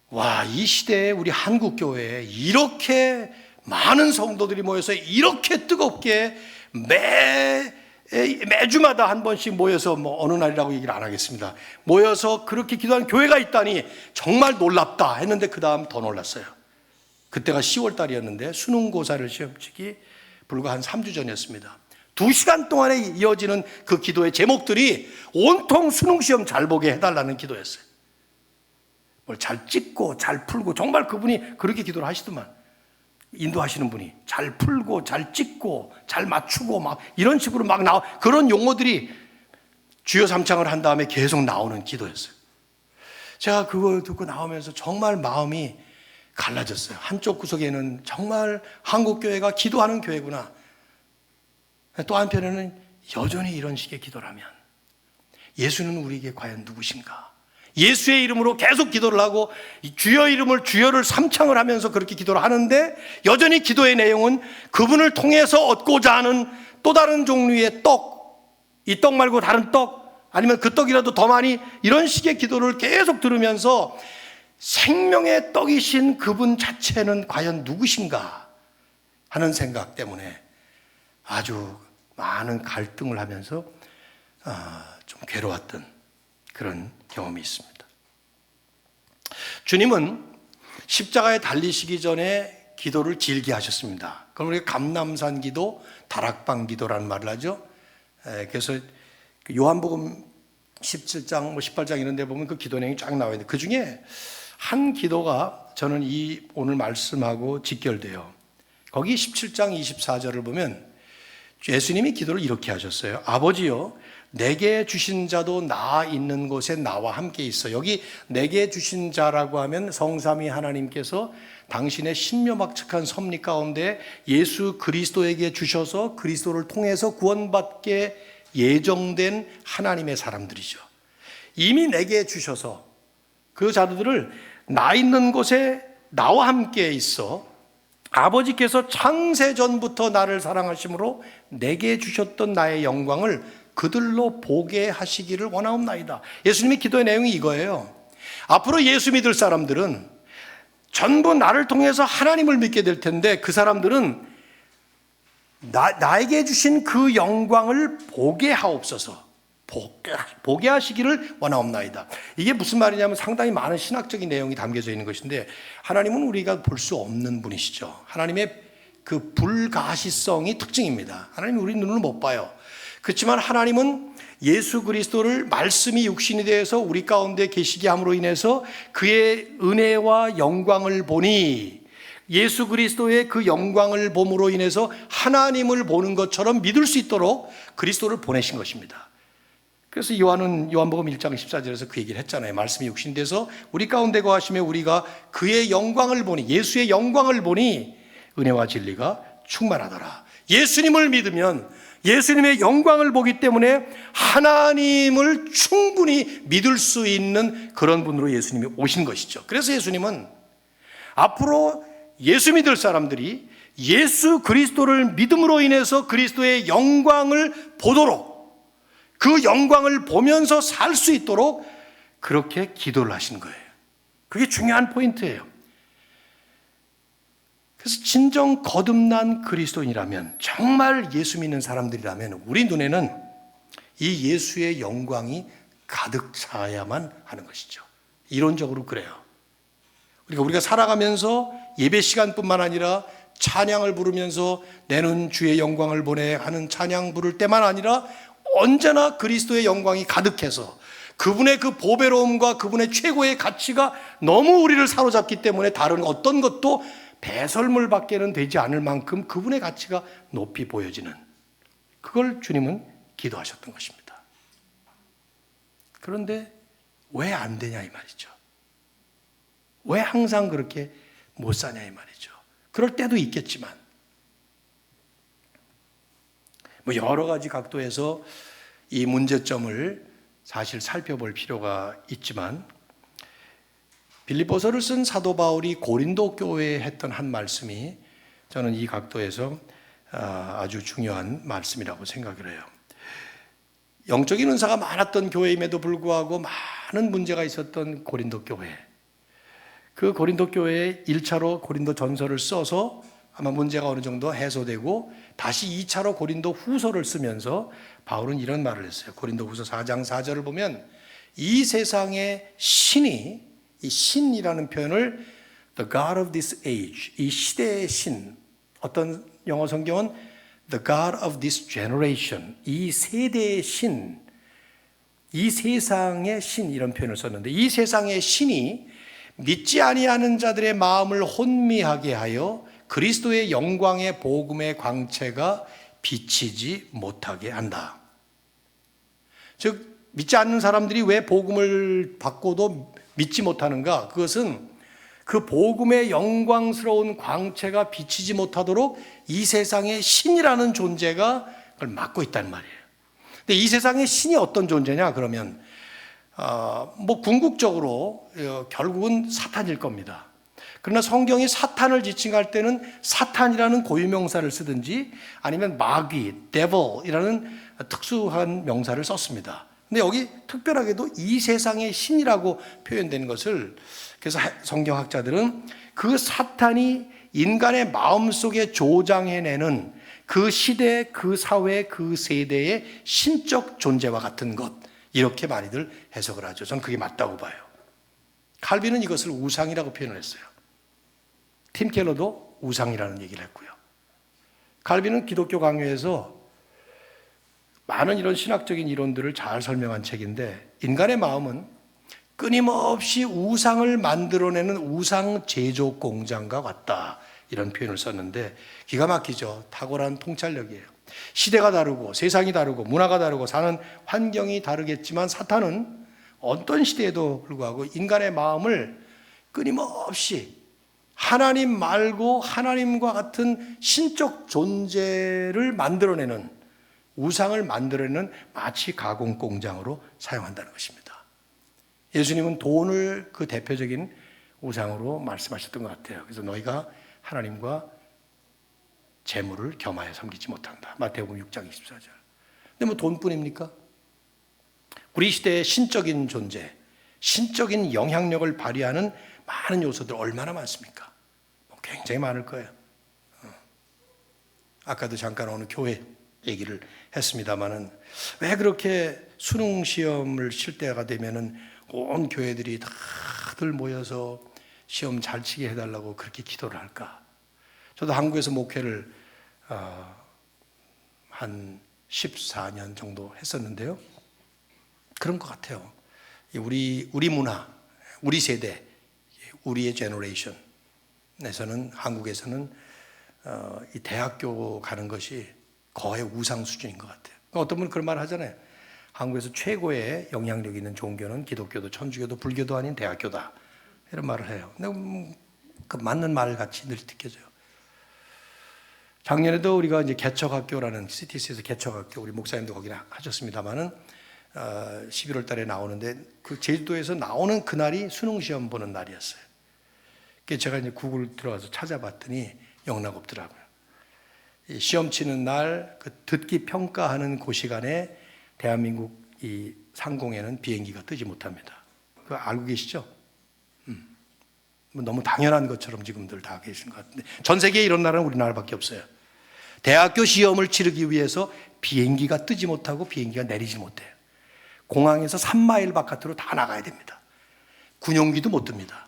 B: 와, 이 시대에 우리 한국 교회에 이렇게 많은 성도들이 모여서 이렇게 뜨겁게 매주마다 한 번씩 모여서 어느 날이라고 얘기를 안 하겠습니다. 모여서 그렇게 기도하는 교회가 있다니 정말 놀랍다 했는데 그 다음 더 놀랐어요. 그때가 10월 달이었는데 수능고사를 시험치기 불과 한 3주 전이었습니다. 2시간 동안에 이어지는 그 기도의 제목들이 온통 수능시험 잘 보게 해달라는 기도였어요. 뭘 잘 찍고 잘 풀고, 정말 그분이 그렇게 기도를 하시더만. 인도하시는 분이 잘 풀고 잘 찍고 잘 맞추고 이런 식으로 나와. 그런 용어들이 주여 삼창을 한 다음에 계속 나오는 기도였어요. 제가 그걸 듣고 나오면서 정말 마음이 갈라졌어요. 한쪽 구석에는 정말 한국교회가 기도하는 교회구나. 또 한편에는 여전히 이런 식의 기도라면 예수는 우리에게 과연 누구신가? 예수의 이름으로 계속 기도를 하고 주여를 삼창을 하면서 그렇게 기도를 하는데 여전히 기도의 내용은 그분을 통해서 얻고자 하는 또 다른 종류의 떡, 이 떡 말고 다른 떡, 아니면 그 떡이라도 더 많이, 이런 식의 기도를 계속 들으면서 생명의 떡이신 그분 자체는 과연 누구신가 하는 생각 때문에 아주 많은 갈등을 하면서 좀 괴로웠던 그런 경험이 있습니다. 주님은 십자가에 달리시기 전에 기도를 길게 하셨습니다. 그럼 우리가 감람산 기도, 다락방 기도라는 말을 하죠. 그래서 요한복음 17장, 18장 이런 데 보면 그 기도 내용이 쫙 나와 있는데 그 중에 한 기도가 저는 이 오늘 말씀하고 직결돼요. 거기 17장 24절을 보면 예수님이 기도를 이렇게 하셨어요. 아버지여, 내게 주신 자도 나 있는 곳에 나와 함께 있어. 여기 내게 주신 자라고 하면 성삼위 하나님께서 당신의 신묘막측한 섭리 가운데 예수 그리스도에게 주셔서 그리스도를 통해서 구원받게 예정된 하나님의 사람들이죠. 이미 내게 주셔서 그 자들을 나 있는 곳에 나와 함께 있어 아버지께서 창세전부터 나를 사랑하심으로 내게 주셨던 나의 영광을 그들로 보게 하시기를 원하옵나이다. 예수님의 기도의 내용이 이거예요. 앞으로 예수 믿을 사람들은 전부 나를 통해서 하나님을 믿게 될 텐데 그 사람들은 나에게 주신 그 영광을 보게 하옵소서. 보게 하시기를 원하옵나이다. 이게 무슨 말이냐면 상당히 많은 신학적인 내용이 담겨져 있는 것인데 하나님은 우리가 볼 수 없는 분이시죠. 하나님의 그 불가시성이 특징입니다. 하나님은 우리 눈을 못 봐요. 그렇지만 하나님은 예수 그리스도를 말씀이 육신이 되어서 우리 가운데 계시게 함으로 인해서 그의 은혜와 영광을 보니 예수 그리스도의 그 영광을 봄으로 인해서 하나님을 보는 것처럼 믿을 수 있도록 그리스도를 보내신 것입니다. 그래서 요한복음 1장 14절에서 그 얘기를 했잖아요. 말씀이 육신돼서 우리 가운데 거하시며 우리가 그의 영광을 보니, 예수의 영광을 보니 은혜와 진리가 충만하더라. 예수님을 믿으면 예수님의 영광을 보기 때문에 하나님을 충분히 믿을 수 있는 그런 분으로 예수님이 오신 것이죠. 그래서 예수님은 앞으로 예수 믿을 사람들이 예수 그리스도를 믿음으로 인해서 그리스도의 영광을 보도록, 그 영광을 보면서 살 수 있도록 그렇게 기도를 하신 거예요. 그게 중요한 포인트예요. 그래서 진정 거듭난 그리스도인이라면, 정말 예수 믿는 사람들이라면 우리 눈에는 이 예수의 영광이 가득 차야만 하는 것이죠. 이론적으로 그래요. 우리가 살아가면서 예배 시간뿐만 아니라 찬양을 부르면서 내는 주의 영광을 보내 하는 찬양 부를 때만 아니라 언제나 그리스도의 영광이 가득해서 그분의 그 보배로움과 그분의 최고의 가치가 너무 우리를 사로잡기 때문에 다른 어떤 것도 배설물 밖에는 되지 않을 만큼 그분의 가치가 높이 보여지는, 그걸 주님은 기도하셨던 것입니다. 그런데 왜 안 되냐 이 말이죠. 왜 항상 그렇게 못 사냐 이 말이죠. 그럴 때도 있겠지만 여러 가지 각도에서 이 문제점을 사실 살펴볼 필요가 있지만, 빌립보서를 쓴 사도 바울이 고린도 교회에 했던 한 말씀이 저는 이 각도에서 아주 중요한 말씀이라고 생각을 해요. 영적인 은사가 많았던 교회임에도 불구하고 많은 문제가 있었던 고린도 교회, 그 고린도 교회에 1차로 고린도 전서를 써서 아마 문제가 어느 정도 해소되고 다시 2차로 고린도 후서를 쓰면서 바울은 이런 말을 했어요. 고린도 후서 4장 4절을 보면 이 세상의 신이, 이 신이라는 표현을 The God of this age, 이 시대의 신, 어떤 영어 성경은 The God of this generation, 이 세대의 신, 이 세상의 신, 이런 표현을 썼는데 이 세상의 신이 믿지 아니하는 자들의 마음을 혼미하게 하여 그리스도의 영광의 복음의 광채가 비치지 못하게 한다. 즉 믿지 않는 사람들이 왜 복음을 받고도 믿지 못하는가? 그것은 그 복음의 영광스러운 광채가 비치지 못하도록 이 세상의 신이라는 존재가 그걸 막고 있다는 말이에요. 근데 이 세상의 신이 어떤 존재냐? 그러면 궁극적으로 결국은 사탄일 겁니다. 그러나 성경이 사탄을 지칭할 때는 사탄이라는 고유명사를 쓰든지 아니면 마귀, devil이라는 특수한 명사를 썼습니다. 근데 여기 특별하게도 이 세상의 신이라고 표현된 것을, 그래서 성경학자들은 그 사탄이 인간의 마음속에 조장해내는 그 시대, 그 사회, 그 세대의 신적 존재와 같은 것, 이렇게 많이들 해석을 하죠. 저는 그게 맞다고 봐요. 칼빈은 이것을 우상이라고 표현을 했어요. 팀 켈러도 우상이라는 얘기를 했고요. 칼빈은 기독교 강요에서 많은 이런 신학적인 이론들을 잘 설명한 책인데, 인간의 마음은 끊임없이 우상을 만들어내는 우상 제조 공장과 같다, 이런 표현을 썼는데 기가 막히죠. 탁월한 통찰력이에요. 시대가 다르고 세상이 다르고 문화가 다르고 사는 환경이 다르겠지만 사탄은 어떤 시대에도 불구하고 인간의 마음을 끊임없이 하나님 말고 하나님과 같은 신적 존재를 만들어내는, 우상을 만들어내는 마치 가공 공장으로 사용한다는 것입니다. 예수님은 돈을 그 대표적인 우상으로 말씀하셨던 것 같아요. 그래서 너희가 하나님과 재물을 겸하여 섬기지 못한다. 마태복음 6장 24절. 근데 뭐 돈뿐입니까? 우리 시대의 신적인 존재, 신적인 영향력을 발휘하는 많은 요소들 얼마나 많습니까? 굉장히 많을 거예요. 아까도 잠깐 어느 교회 얘기를 했습니다마는 왜 그렇게 수능 시험을 칠 때가 되면은 온 교회들이 다들 모여서 시험 잘 치게 해달라고 그렇게 기도를 할까? 저도 한국에서 목회를 한 14년 정도 했었는데요. 그런 것 같아요. 우리 문화, 우리 세대, 우리의 제너레이션에서는, 한국에서는 이 대학교 가는 것이 거의 우상 수준인 것 같아요. 어떤 분은 그런 말 하잖아요. 한국에서 최고의 영향력 있는 종교는 기독교도 천주교도 불교도 아닌 대학교다, 이런 말을 해요. 근데 그 맞는 말 같이 늘 느껴져요. 작년에도 우리가 이제 개척학교라는 CTC에서 개척학교, 우리 목사님도 거기 하셨습니다만은 11월 달에 나오는데 그 제주도에서 나오는 그날이 수능 시험 보는 날이었어요. 그래서 제가 이제 구글 들어가서 찾아봤더니 영락 없더라고요. 이 시험 치는 날 그 듣기 평가하는 그 시간에 대한민국 이 상공에는 비행기가 뜨지 못합니다. 그거 알고 계시죠? 너무 당연한 것처럼 지금들 다 계신 것 같은데 전 세계에 이런 나라는 우리나라밖에 없어요. 대학교 시험을 치르기 위해서 비행기가 뜨지 못하고 비행기가 내리지 못해요. 공항에서 3마일 바깥으로 다 나가야 됩니다. 군용기도 못 뜹니다.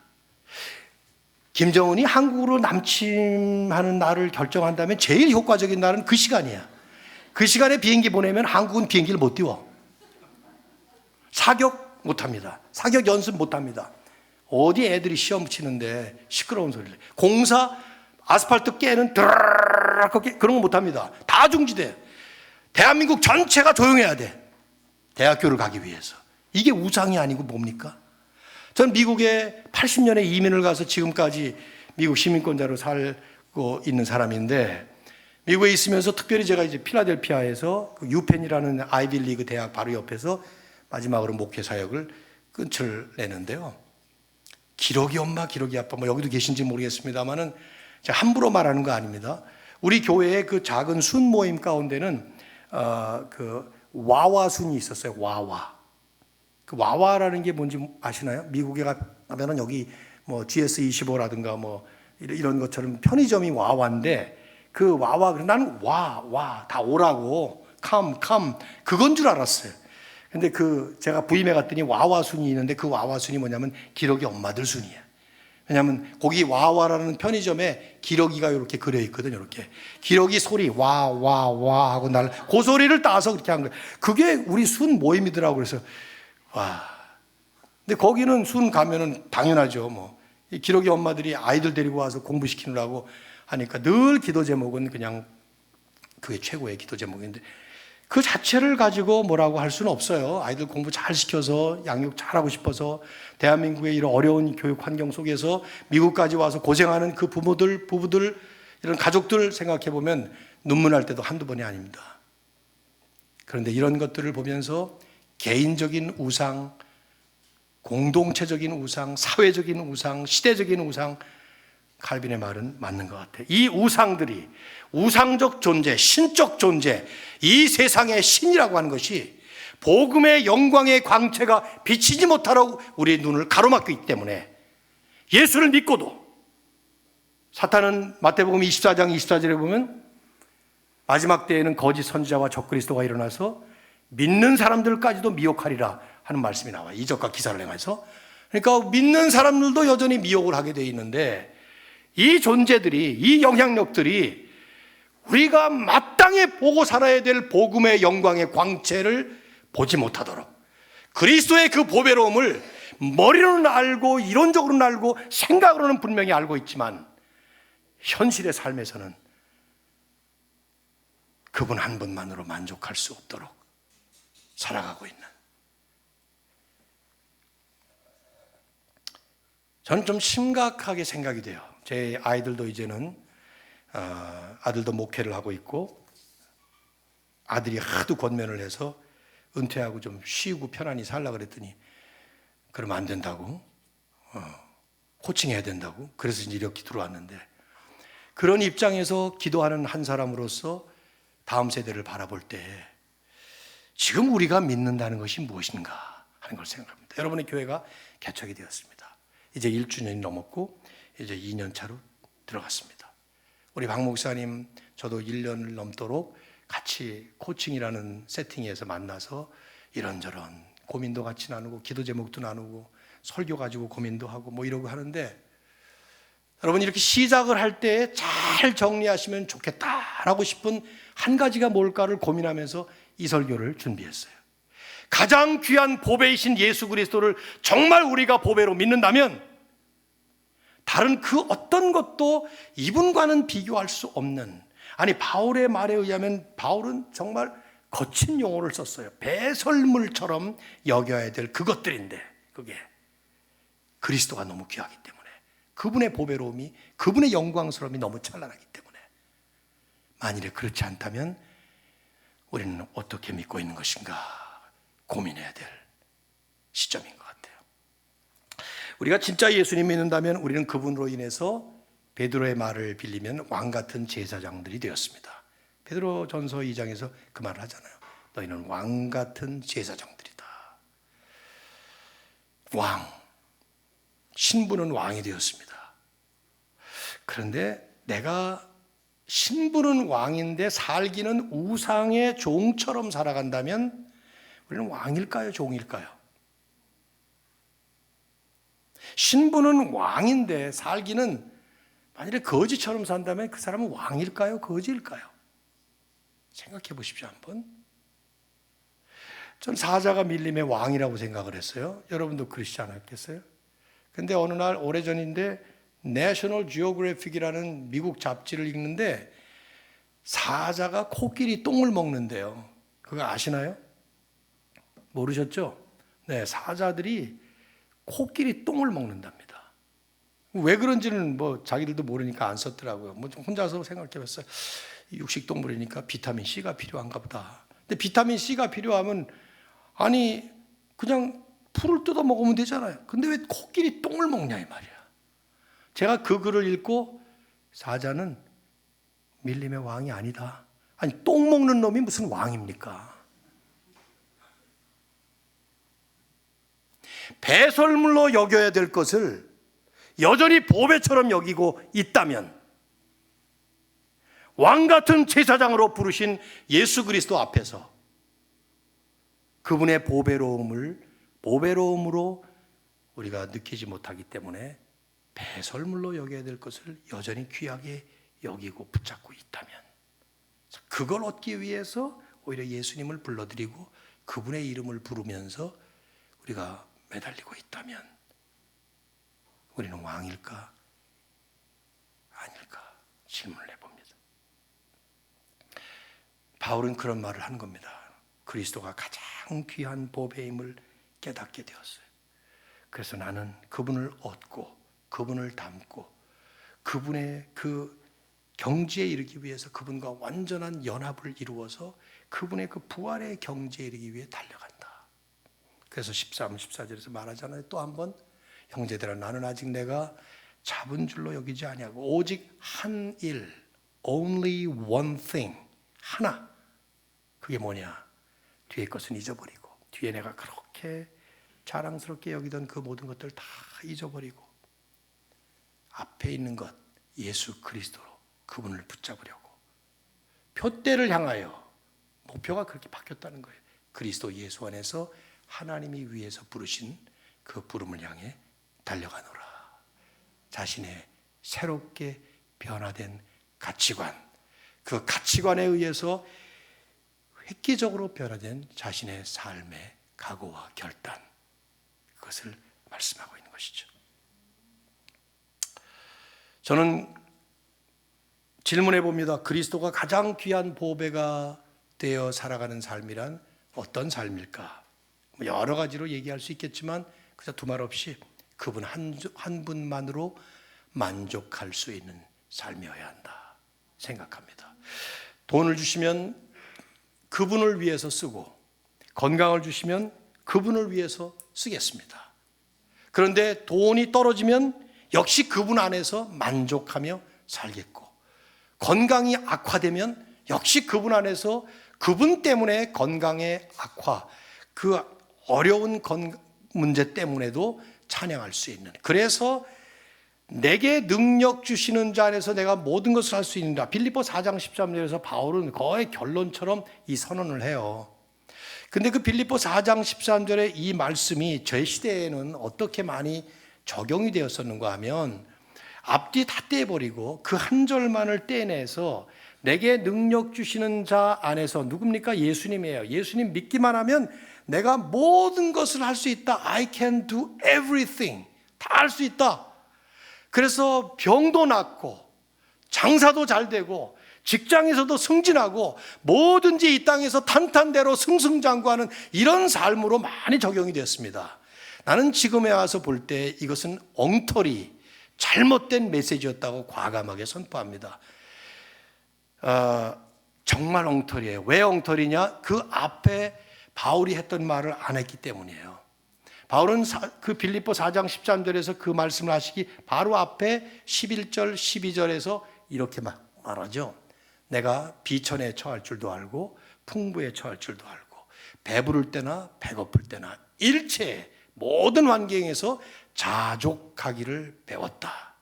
B: 김정은이 한국으로 남침하는 날을 결정한다면 제일 효과적인 날은 그 시간이야. 그 시간에 비행기 보내면 한국은 비행기를 못 띄워. 사격 못 합니다. 사격 연습 못 합니다. 어디 애들이 시험 치는데 시끄러운 소리를. 공사 아스팔트 깨는 드르르르 그런 거 못 합니다. 다 중지돼. 대한민국 전체가 조용해야 돼. 대학교를 가기 위해서. 이게 우상이 아니고 뭡니까? 전 미국에 80년에 이민을 가서 지금까지 미국 시민권자로 살고 있는 사람인데, 미국에 있으면서 특별히 제가 이제 필라델피아에서 그 유펜이라는 아이비리그 대학 바로 옆에서 마지막으로 목회 사역을 끝을 내는데요. 기러기 엄마, 기러기 아빠, 뭐 여기도 계신지 모르겠습니다만은 제가 함부로 말하는 거 아닙니다. 우리 교회의 그 작은 순 모임 가운데는 그 와와순이 있었어요. 와와. 그 와와라는 게 뭔지 아시나요? 미국에 가면은 여기 뭐 GS25라든가 뭐 이런 것처럼 편의점이 와와인데 그 와와, 나는 와 다 오라고 컴 그건 줄 알았어요. 근데 그 제가 부임해 갔더니 와와 순이 있는데 그 와와 순이 뭐냐면 기러기 엄마들 순이야. 왜냐하면 거기 와와라는 편의점에 기러기가 이렇게 그려 있거든요. 이렇게 기러기 소리 와 하고 그 소리를 따서 그렇게 한 거예요. 그게 우리 순 모임이더라고. 그래서 와. 근데 거기는 순 가면은 당연하죠. 뭐 이 기러기 엄마들이 아이들 데리고 와서 공부시키느라고 하니까 늘 기도 제목은 그냥 그게 최고의 기도 제목인데 그 자체를 가지고 뭐라고 할 수는 없어요. 아이들 공부 잘 시켜서 양육 잘하고 싶어서 대한민국의 이런 어려운 교육 환경 속에서 미국까지 와서 고생하는 그 부부들 이런 가족들 생각해 보면 눈물 날 때도 한두 번이 아닙니다. 그런데 이런 것들을 보면서 개인적인 우상, 공동체적인 우상, 사회적인 우상, 시대적인 우상, 칼빈의 말은 맞는 것 같아요. 이 우상들이 우상적 존재, 신적 존재, 이 세상의 신이라고 하는 것이 복음의 영광의 광채가 비치지 못하라고 우리의 눈을 가로막고 있기 때문에 예수를 믿고도 사탄은 마태복음 24장 24절에 보면 마지막 때에는 거짓 선지자와 적그리스도가 일어나서 믿는 사람들까지도 미혹하리라 하는 말씀이 나와요. 이적과 기사를 행해서. 그러니까 믿는 사람들도 여전히 미혹을 하게 되어 있는데 이 존재들이, 이 영향력들이 우리가 마땅히 보고 살아야 될 복음의 영광의 광채를 보지 못하도록 그리스도의 그 보배로움을 머리로는 알고 이론적으로는 알고 생각으로는 분명히 알고 있지만 현실의 삶에서는 그분 한 분만으로 만족할 수 없도록 살아가고 있는, 저는 좀 심각하게 생각이 돼요. 제 아이들도 이제는 아들도 목회를 하고 있고 아들이 하도 권면을 해서 은퇴하고 좀 쉬고 편안히 살려고 그랬더니 그러면 안 된다고, 코칭해야 된다고, 그래서 이제 이렇게 들어왔는데, 그런 입장에서 기도하는 한 사람으로서 다음 세대를 바라볼 때 지금 우리가 믿는다는 것이 무엇인가 하는 걸 생각합니다. 여러분의 교회가 개척이 되었습니다. 이제 1주년이 넘었고 이제 2년 차로 들어갔습니다. 우리 박 목사님, 저도 1년을 넘도록 같이 코칭이라는 세팅에서 만나서 이런저런 고민도 같이 나누고 기도 제목도 나누고 설교 가지고 고민도 하고 뭐 이러고 하는데, 여러분 이렇게 시작을 할 때 잘 정리하시면 좋겠다라고 싶은 한 가지가 뭘까를 고민하면서 이 설교를 준비했어요. 가장 귀한 보배이신 예수 그리스도를 정말 우리가 보배로 믿는다면 다른 그 어떤 것도 이분과는 비교할 수 없는, 아니 바울의 말에 의하면 바울은 정말 거친 용어를 썼어요. 배설물처럼 여겨야 될 그것들인데 그게 그리스도가 너무 귀하기 때문에, 그분의 보배로움이, 그분의 영광스러움이 너무 찬란하기 때문에 만일에 그렇지 않다면 우리는 어떻게 믿고 있는 것인가 고민해야 될 시점인 것 같아요. 우리가 진짜 예수님 믿는다면 우리는 그분으로 인해서 베드로의 말을 빌리면 왕 같은 제사장들이 되었습니다. 베드로 전서 2장에서 그 말을 하잖아요. 너희는 왕 같은 제사장들이다. 왕, 신부는 왕이 되었습니다. 그런데 내가 신부는 왕인데 살기는 우상의 종처럼 살아간다면 우리는 왕일까요? 종일까요? 신부는 왕인데 살기는 만일에 거지처럼 산다면 그 사람은 왕일까요? 거지일까요? 생각해 보십시오 한번. 전 사자가 밀림의 왕이라고 생각을 했어요. 여러분도 그러시지 않았겠어요? 근데 어느 날 오래전인데 내셔널 지오그래픽이라는 미국 잡지를 읽는데 사자가 코끼리 똥을 먹는데요. 그거 아시나요? 모르셨죠? 네, 사자들이 코끼리 똥을 먹는답니다. 왜 그런지는 뭐 자기들도 모르니까 안 썼더라고요. 뭐 혼자서 생각해 봤어요. 육식동물이니까 비타민 C가 필요한가 보다. 근데 비타민 C가 필요하면 아니 그냥 풀을 뜯어 먹으면 되잖아요. 근데 왜 코끼리 똥을 먹냐 이 말이야. 제가 그 글을 읽고 사자는 밀림의 왕이 아니다. 아니 똥 먹는 놈이 무슨 왕입니까? 배설물로 여겨야 될 것을 여전히 보배처럼 여기고 있다면 왕 같은 제사장으로 부르신 예수 그리스도 앞에서 그분의 보배로움으로 우리가 느끼지 못하기 때문에 배설물로 여겨야 될 것을 여전히 귀하게 여기고 붙잡고 있다면, 그걸 얻기 위해서 오히려 예수님을 불러드리고 그분의 이름을 부르면서 우리가 매달리고 있다면 우리는 왕일까 아닐까 질문을 해봅니다. 바울은 그런 말을 하는 겁니다. 그리스도가 가장 귀한 보배임을 깨닫게 되었어요. 그래서 나는 그분을 얻고 그분을 닮고 그분의 그 경지에 이르기 위해서 그분과 완전한 연합을 이루어서 그분의 그 부활의 경지에 이르기 위해 달려간다. 그래서 13, 14절에서 말하잖아요. 또 한 번 형제들아 나는 아직 내가 잡은 줄로 여기지 아니하고 오직 한 일, only one thing, 하나. 그게 뭐냐? 뒤에 것은 잊어버리고, 뒤에 내가 그렇게 자랑스럽게 여기던 그 모든 것들 다 잊어버리고 앞에 있는 것, 예수 그리스도로 그분을 붙잡으려고 표대를 향하여, 목표가 그렇게 바뀌었다는 거예요. 그리스도 예수 안에서 하나님이 위에서 부르신 그 부름을 향해 달려가노라. 자신의 새롭게 변화된 가치관, 그 가치관에 의해서 획기적으로 변화된 자신의 삶의 각오와 결단, 그것을 말씀하고 있는 것이죠. 저는 질문해 봅니다. 그리스도가 가장 귀한 보배가 되어 살아가는 삶이란 어떤 삶일까? 여러 가지로 얘기할 수 있겠지만 그저 두말 없이 그분 한 분만으로 만족할 수 있는 삶이어야 한다 생각합니다. 돈을 주시면 그분을 위해서 쓰고, 건강을 주시면 그분을 위해서 쓰겠습니다. 그런데 돈이 떨어지면 역시 그분 안에서 만족하며 살겠고, 건강이 악화되면 역시 그분 안에서 그분 때문에 건강의 악화, 그 어려운 문제 때문에도 찬양할 수 있는, 그래서 내게 능력 주시는 자 안에서 내가 모든 것을 할 수 있는다. 빌립보 4장 13절에서 바울은 거의 결론처럼 이 선언을 해요. 근데 그 빌립보 4장 13절의 이 말씀이 제 시대에는 어떻게 많이 적용이 되었었는가 하면, 앞뒤 다 떼버리고 그 한 절만을 떼내서 내게 능력 주시는 자 안에서, 누굽니까? 예수님이에요. 예수님 믿기만 하면 내가 모든 것을 할 수 있다. I can do everything. 다 할 수 있다. 그래서 병도 낫고 장사도 잘 되고 직장에서도 승진하고 뭐든지 이 땅에서 탄탄대로 승승장구하는 이런 삶으로 많이 적용이 되었습니다. 나는 지금에 와서 볼 때 이것은 엉터리, 잘못된 메시지였다고 과감하게 선포합니다. 정말 엉터리예요. 왜 엉터리냐? 그 앞에 바울이 했던 말을 안 했기 때문이에요. 바울은 그 빌립보 4장 13절에서 그 말씀을 하시기 바로 앞에 11절 12절에서 이렇게 말하죠. 내가 비천에 처할 줄도 알고 풍부에 처할 줄도 알고 배부를 때나 배고플 때나 일체 모든 환경에서 자족하기를 배웠다.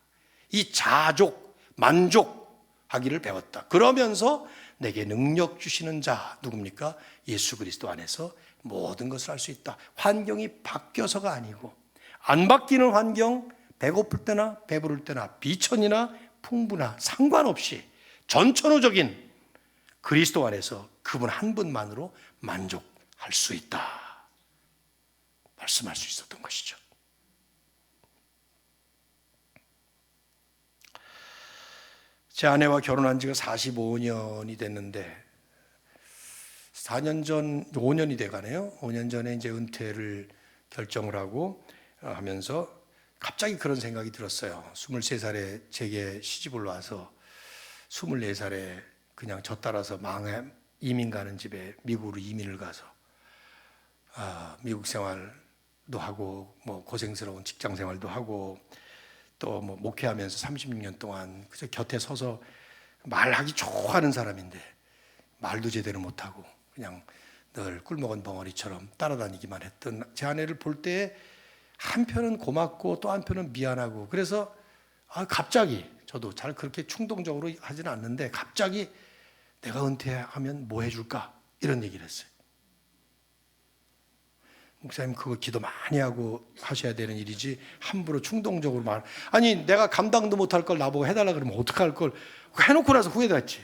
B: 이 자족, 만족하기를 배웠다. 그러면서 내게 능력 주시는 자, 누굽니까? 예수 그리스도 안에서 모든 것을 할 수 있다. 환경이 바뀌어서가 아니고, 안 바뀌는 환경, 배고플 때나 배부를 때나 비천이나 풍부나 상관없이 전천후적인 그리스도 안에서 그분 한 분만으로 만족할 수 있다 말씀할 수 있었던 것이죠. 제 아내와 결혼한 지가 45년이 됐는데 4년 전, 5년이 돼가네요. 5년 전에 이제 은퇴를 결정을 하고 하면서 갑자기 그런 생각이 들었어요. 23살에 제게 시집을 와서 24살에 그냥 저 따라서 이민 가는 집에 미국으로 이민을 가서 미국 생활도 하고 뭐 고생스러운 직장 생활도 하고 또 뭐 목회하면서 36년 동안 그저 곁에 서서 말하기 좋아하는 사람인데 말도 제대로 못하고 그냥 늘 꿀먹은 벙어리처럼 따라다니기만 했던 제 아내를 볼 때 한편은 고맙고 또 한편은 미안하고, 그래서 갑자기 저도 잘 그렇게 충동적으로 하지는 않는데 갑자기 내가 은퇴하면 뭐 해줄까 이런 얘기를 했어요. 목사님 그거 기도 많이 하고 하셔야 되는 일이지 함부로 충동적으로 아니 내가 감당도 못할 걸 나보고 해달라 그러면 어떡할 걸 해놓고 나서 후회도 했지.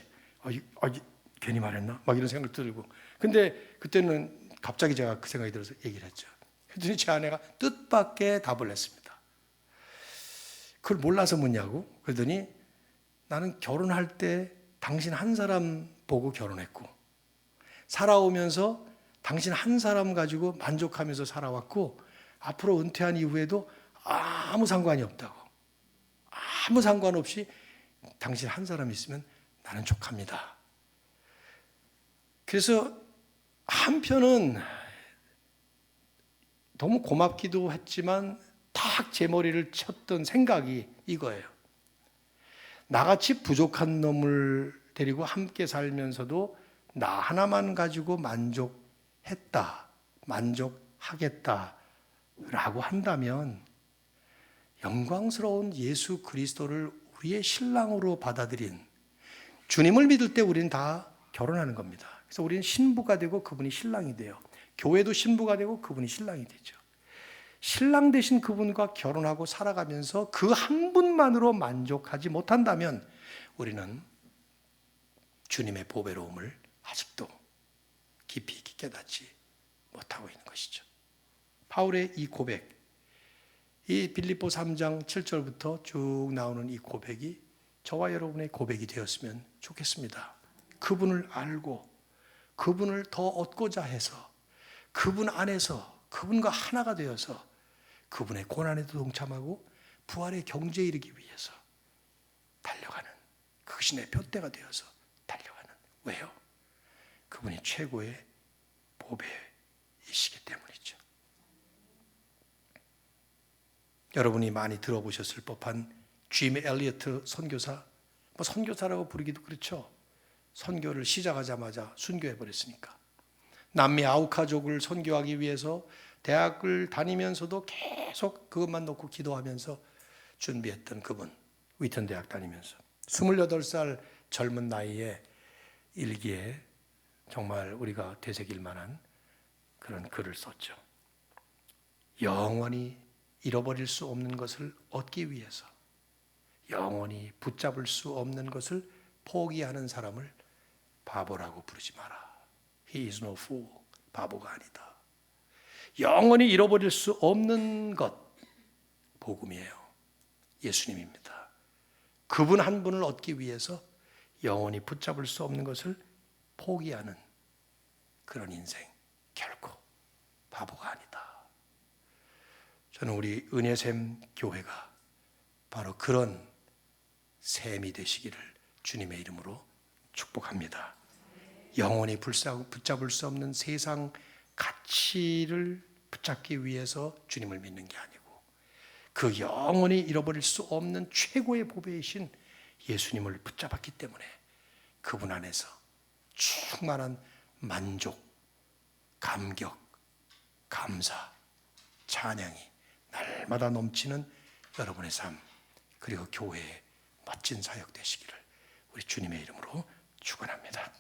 B: 괜히 말했나? 막 이런 생각 들고. 근데 그때는 갑자기 제가 그 생각이 들어서 얘기를 했죠. 그랬더니 제 아내가 뜻밖의 답을 했습니다. 그걸 몰라서 묻냐고? 그러더니 나는 결혼할 때 당신 한 사람 보고 결혼했고 살아오면서 당신 한 사람 가지고 만족하면서 살아왔고 앞으로 은퇴한 이후에도 아무 상관이 없다고. 아무 상관없이 당신 한 사람 있으면 나는 족합니다. 그래서 한편은 너무 고맙기도 했지만 다 딱 제 머리를 쳤던 생각이 이거예요. 나같이 부족한 놈을 데리고 함께 살면서도 나 하나만 가지고 만족했다, 만족하겠다라고 한다면 영광스러운 예수 그리스도를 우리의 신랑으로 받아들인 주님을 믿을 때 우리는 다 결혼하는 겁니다. 그래서 우리는 신부가 되고 그분이 신랑이 돼요. 교회도 신부가 되고 그분이 신랑이 되죠. 신랑 되신 그분과 결혼하고 살아가면서 그 한 분만으로 만족하지 못한다면 우리는 주님의 보배로움을 아직도 깊이 깨닫지 못하고 있는 것이죠. 바울의 이 고백, 이 빌립보 3장 7절부터 쭉 나오는 이 고백이 저와 여러분의 고백이 되었으면 좋겠습니다. 그분을 알고 그분을 더 얻고자 해서 그분 안에서 그분과 하나가 되어서 그분의 고난에도 동참하고 부활의 경제에 이르기 위해서 달려가는 그것이 내 표대가 되어서 달려가는. 왜요? 그분이 최고의 보배이시기 때문이죠. 여러분이 많이 들어보셨을 법한 짐 엘리어트 선교사, 선교사라고 부르기도 그렇죠. 선교를 시작하자마자 순교해버렸으니까. 남미 아우카족을 선교하기 위해서 대학을 다니면서도 계속 그것만 놓고 기도하면서 준비했던 그분, 위튼 대학 다니면서 28살 젊은 나이에 일기에 정말 우리가 되새길 만한 그런 글을 썼죠. 영원히 잃어버릴 수 없는 것을 얻기 위해서 영원히 붙잡을 수 없는 것을 포기하는 사람을 바보라고 부르지 마라. He is no fool. 바보가 아니다. 영원히 잃어버릴 수 없는 것, 복음이에요. 예수님입니다. 그분 한 분을 얻기 위해서 영원히 붙잡을 수 없는 것을 포기하는 그런 인생, 결코 바보가 아니다. 저는 우리 은혜샘 교회가 바로 그런 셈이 되시기를 주님의 이름으로 축복합니다. 영원히 붙잡을 수 없는 세상 가치를 붙잡기 위해서 주님을 믿는 게 아니고 그 영원히 잃어버릴 수 없는 최고의 보배이신 예수님을 붙잡았기 때문에 그분 안에서 충만한 만족, 감격, 감사, 찬양이 날마다 넘치는 여러분의 삶 그리고 교회의 멋진 사역 되시기를 우리 주님의 이름으로 축원합니다.